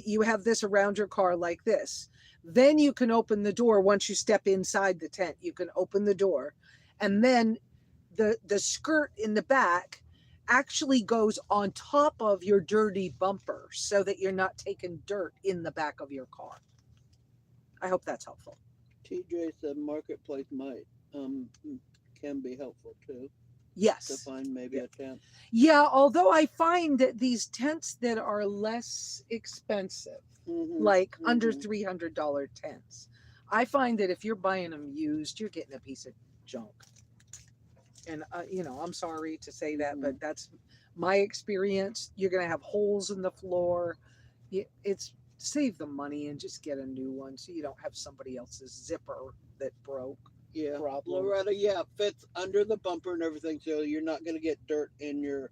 you have this around your car like this. Then you can open the door once you step inside the tent. You can open the door, and then the skirt in the back actually goes on top of your dirty bumper so that you're not taking dirt in the back of your car. I hope that's helpful. TJ said marketplace might can be helpful too to Yes. find maybe Yeah. a tent. Yeah, although I find that these tents that are less expensive, like under $300 tents, I find that if you're buying them used, you're getting a piece of junk. And I'm sorry to say that, but that's my experience. You're going to have holes in the floor. It's save the money and just get a new one so you don't have somebody else's zipper that broke. Yeah, Problem. Loretta, yeah, fits under the bumper and everything, so you're not gonna get dirt in your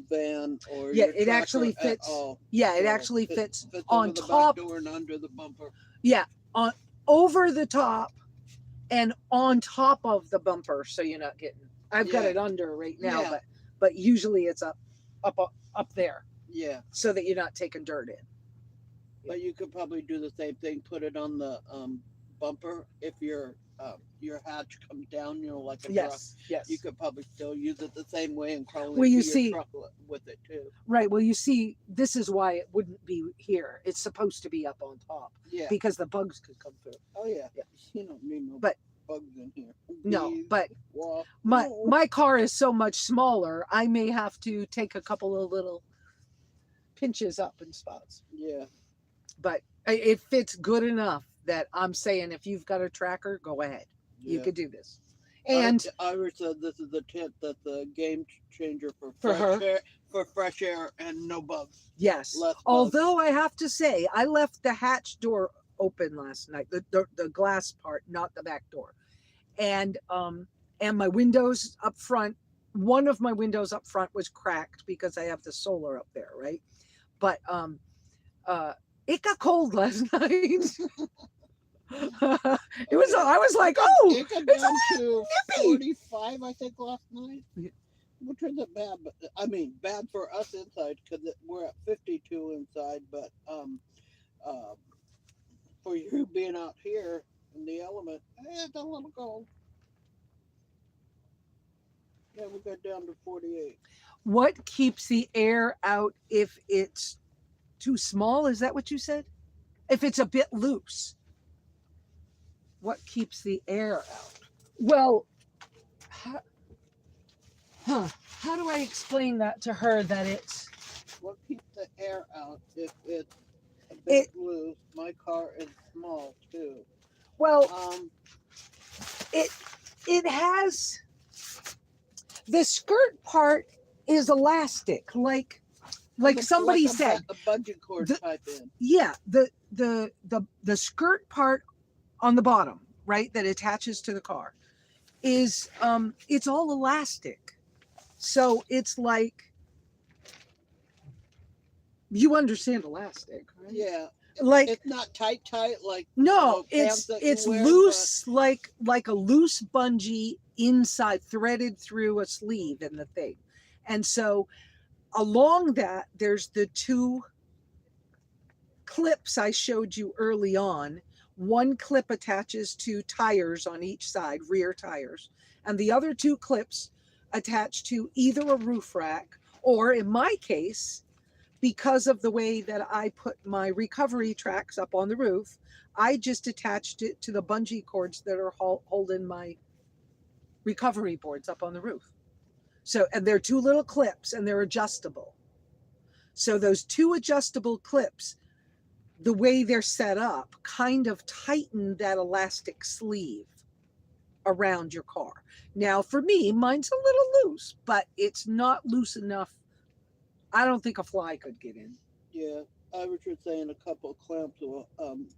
van or Yeah, your it tractor actually at fits. all. Yeah, it So actually fits fits over on the top. back door and under the bumper. Yeah, on over the top and on top of the bumper, so you're not getting. I've got Yeah. it under right now, Yeah. but usually it's up there, Yeah, so that you're not taking dirt in. but you could probably do the same thing. Put it on the bumper if your hatch comes down, you know, like a truck. Yes, yes. You could probably still use it the same way and crawl Well, into you your see- truck with it too. Right. Well, you see, this is why it wouldn't be here. It's supposed to be up on top Yeah. because the bugs could come through. Oh yeah. Yeah. You don't need no But- bugs in here. No, Bees, but wasps. my No. my car is so much smaller. I may have to take a couple of little pinches up in spots, Yeah. but it fits good enough that I'm saying if you've got a tracker, go ahead. You Yeah. could do this. And Iris said this is the tent that's a game changer for For fresh her? air, for fresh air and no bugs. yes, Less bugs. although I have to say, I left the hatch door open last night, the glass part, not the back door, and my windows up front. One of my windows up front was cracked because I have the solar up there, right? But it got cold last night. It was. I was like, oh, It got it's down to nippy. 45, I think, last night. Yeah. Which isn't bad, but I mean, bad for us inside because we're at 52 inside. But for you being out here in the element, it's a little cold. Yeah, we got down to 48. what keeps the air out if it's too small? Is that what you said? If it's a bit loose, what keeps the air out? Well, how do I explain that to her that it's What keeps the air out if it's a bit loose? My car is small too. well, Um, it has the skirt part is elastic, like somebody said. a bungee cord The- type in. Yeah, the skirt part on the bottom, right, that attaches to the car is it's all elastic. So it's like, you understand elastic, right? Yeah, Like it's not tight like no, pants that you it's wear, loose, like a loose bungee inside, threaded through a sleeve in the thing. And so along that, there's the two clips I showed you early on. One clip attaches to tires on each side, rear tires, and the other two clips attach to either a roof rack or, in my case, because of the way that I put my recovery tracks up on the roof, I just attached it to the bungee cords that are holding my recovery boards up on the roof. So, and they're two little clips and they're adjustable. So those two adjustable clips, the way they're set up, kind of tighten that elastic sleeve around your car. Now, for me, mine's a little loose, but it's not loose enough. I don't think a fly could get in. Yeah, I was just saying a couple of clamps will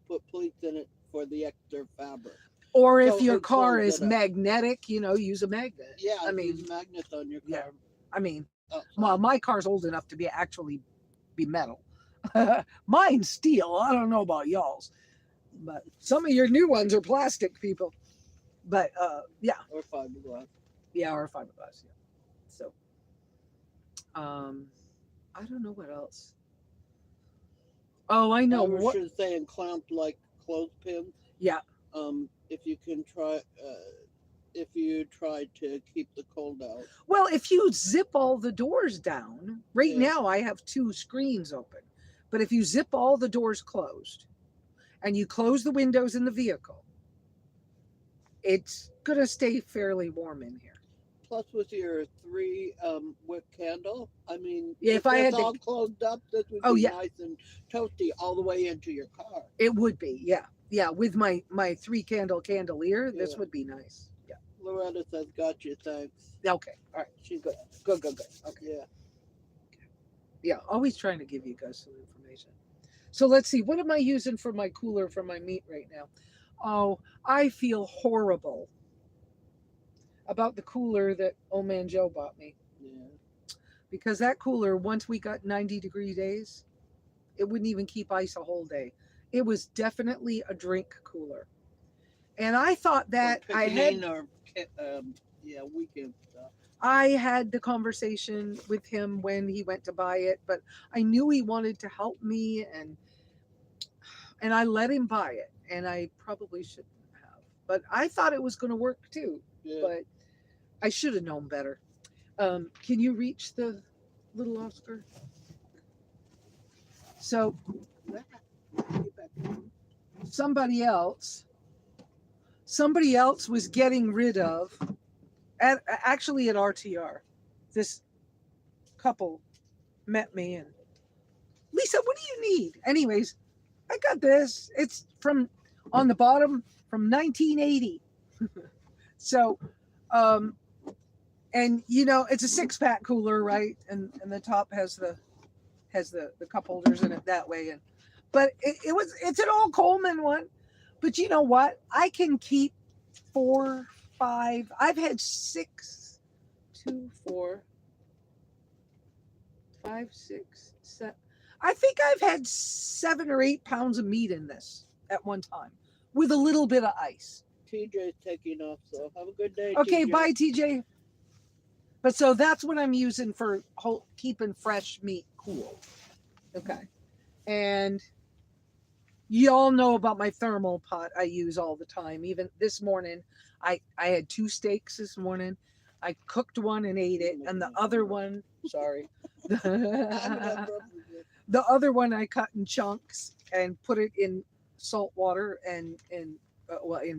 put pleats in it for the extra fabric. Or if So your it car closes is it up. magnetic, use a magnet. Yeah, I mean, use magnets on your yeah. car. I mean, outside. well, my car's old enough to be metal. Mine's steel. I don't know about y'all's, but some of your new ones are plastic, people. But yeah, Or fiberglass. yeah, or fiberglass. Yeah. So, I don't know what else. Oh, I know I was what. just saying clamped like clothespins. Yeah. If you can try, if you try to keep the cold out. Well, if you zip all the doors down, right Yeah. now I have two screens open, but if you zip all the doors closed and you close the windows in the vehicle, it's going to stay fairly warm in here. Plus, with your 3 wick candle, I mean, Yeah, if I it's had to- all closed up, this would Oh, be yeah. nice and toasty all the way into your car. It would be, yeah. Yeah, with my 3 candle candelier, this Yeah. would be nice. Yeah. Loretta says, "Got you, thanks." Okay. All right. She's Good. Good. Okay. Yeah. Yeah, always trying to give you guys some information. So let's see, what am I using for my cooler for my meat right now? Oh, I feel horrible about the cooler that old man Joe bought me, Yeah. because that cooler, once we got 90-degree days, it wouldn't even keep ice a whole day. It was definitely a drink cooler. And I thought For that picnicking or yeah, weekend stuff. I had the conversation with him when he went to buy it, but I knew he wanted to help me, and I let him buy it, and I probably shouldn't have. But I thought it was going to work too, Yeah. but I should have known better. Can you reach the little Oscar? So somebody else was getting rid of, actually at RTR, this couple met me, and Lisa, what do you need? Anyways, I got this. It's from on the bottom from 1980. So, and it's a 6-pack cooler, right? And the top has the cup holders in it that way. And but it's an old Coleman one. But you know what? I can keep 4, 5. I've had 6, 2, 4, 5, 6, 7. I think I've had 7 or 8 pounds of meat in this at one time with a little bit of ice. TJ's taking off, so have a good day. Okay, TJ. bye, TJ. But so that's what I'm using for keeping fresh meat cool. Okay. And you all know about my thermal pot I use all the time. Even this morning, I had 2 steaks this morning. I cooked one and ate it, and the other one, sorry, the other one I cut in chunks and put it in salt water and in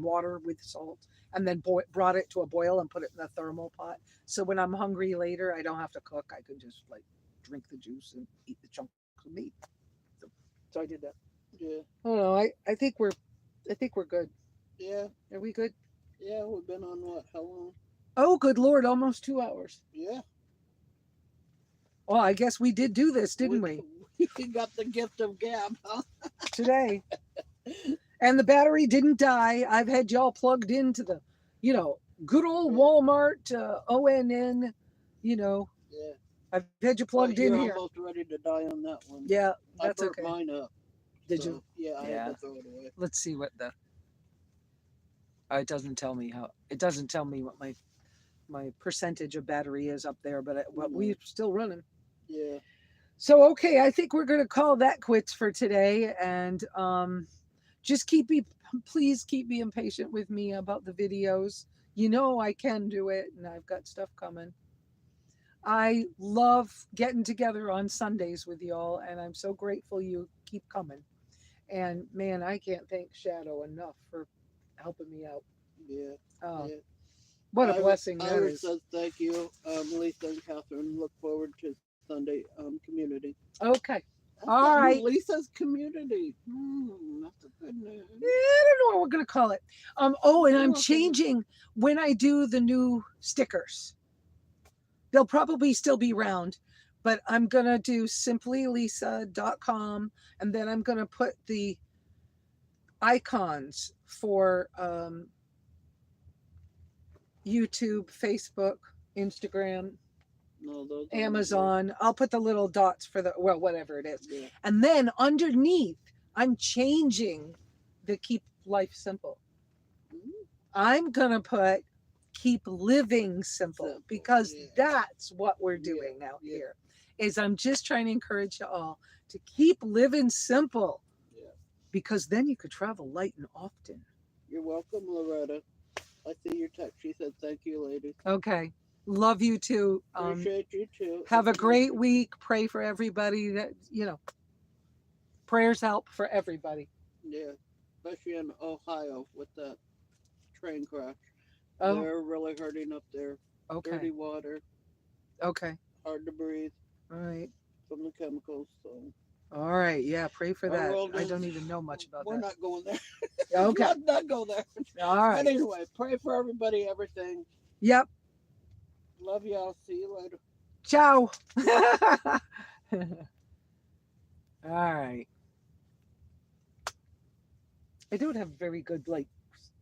water with salt, and then brought it to a boil and put it in the thermal pot. So when I'm hungry later, I don't have to cook. I can just drink the juice and eat the chunks of meat. So I did that. Yeah. I don't know. I think we're good. Yeah. Are we good? Yeah, we've been on what? How long? Oh, good Lord, almost 2 hours. Yeah. Well, I guess we did do this, didn't we? We got the gift of gab, huh? Today. And the battery didn't die. I've had y'all plugged into the, good old Walmart, ONN, Yeah. I've had you plugged in You're here. almost ready to die on that one. Yeah, I that's burnt okay. mine up. Did so, you? Yeah, I Yeah. had to throw it away. Let's see what the. It doesn't tell me how. It doesn't tell me what my percentage of battery is up there, but we're still running. Yeah. So okay, I think we're gonna call that quits for today, and just please keep being patient with me about the videos. I can do it, and I've got stuff coming. I love getting together on Sundays with y'all, and I'm so grateful you keep coming. And man, I can't thank Shadow enough for helping me out. Yeah. Oh, Yeah. what a blessing that Iris is. says thank you, Lisa and Catherine. Look forward to Sunday community. Okay. That's All right. Lisa's community. That's a good name. I don't know what we're gonna call it. Oh, and I'm changing when I do the new stickers. They'll probably still be round, but I'm gonna do SimplyLesa.com, and then I'm gonna put the icons for YouTube, Facebook, Instagram, No, those Amazon. I'll put the little dots for whatever it is. Yeah. And then underneath, I'm changing the keep life simple. I'm going to put keep living simple, because that's what we're doing out here. Is I'm just trying to encourage you all to keep living simple. Yeah. Because then you could travel light and often. You're welcome, Loretta. I see your text. She said thank you, ladies. Okay. Love you too. Appreciate you too. Have a great week. Pray for everybody that, prayers help for everybody. Yeah. Especially in Ohio with that train crash. Oh. They're really hurting up there. Okay. Dirty water. Okay. Hard to breathe. All right. From the chemicals. So. All right. Yeah. Pray for that. I Is, don't even know much about we're that. We're not going there. Okay. Let's not go there. All right. But anyway, pray for everybody, everything. Yep. Love y'all. See you later. Ciao. All right. I don't have very good like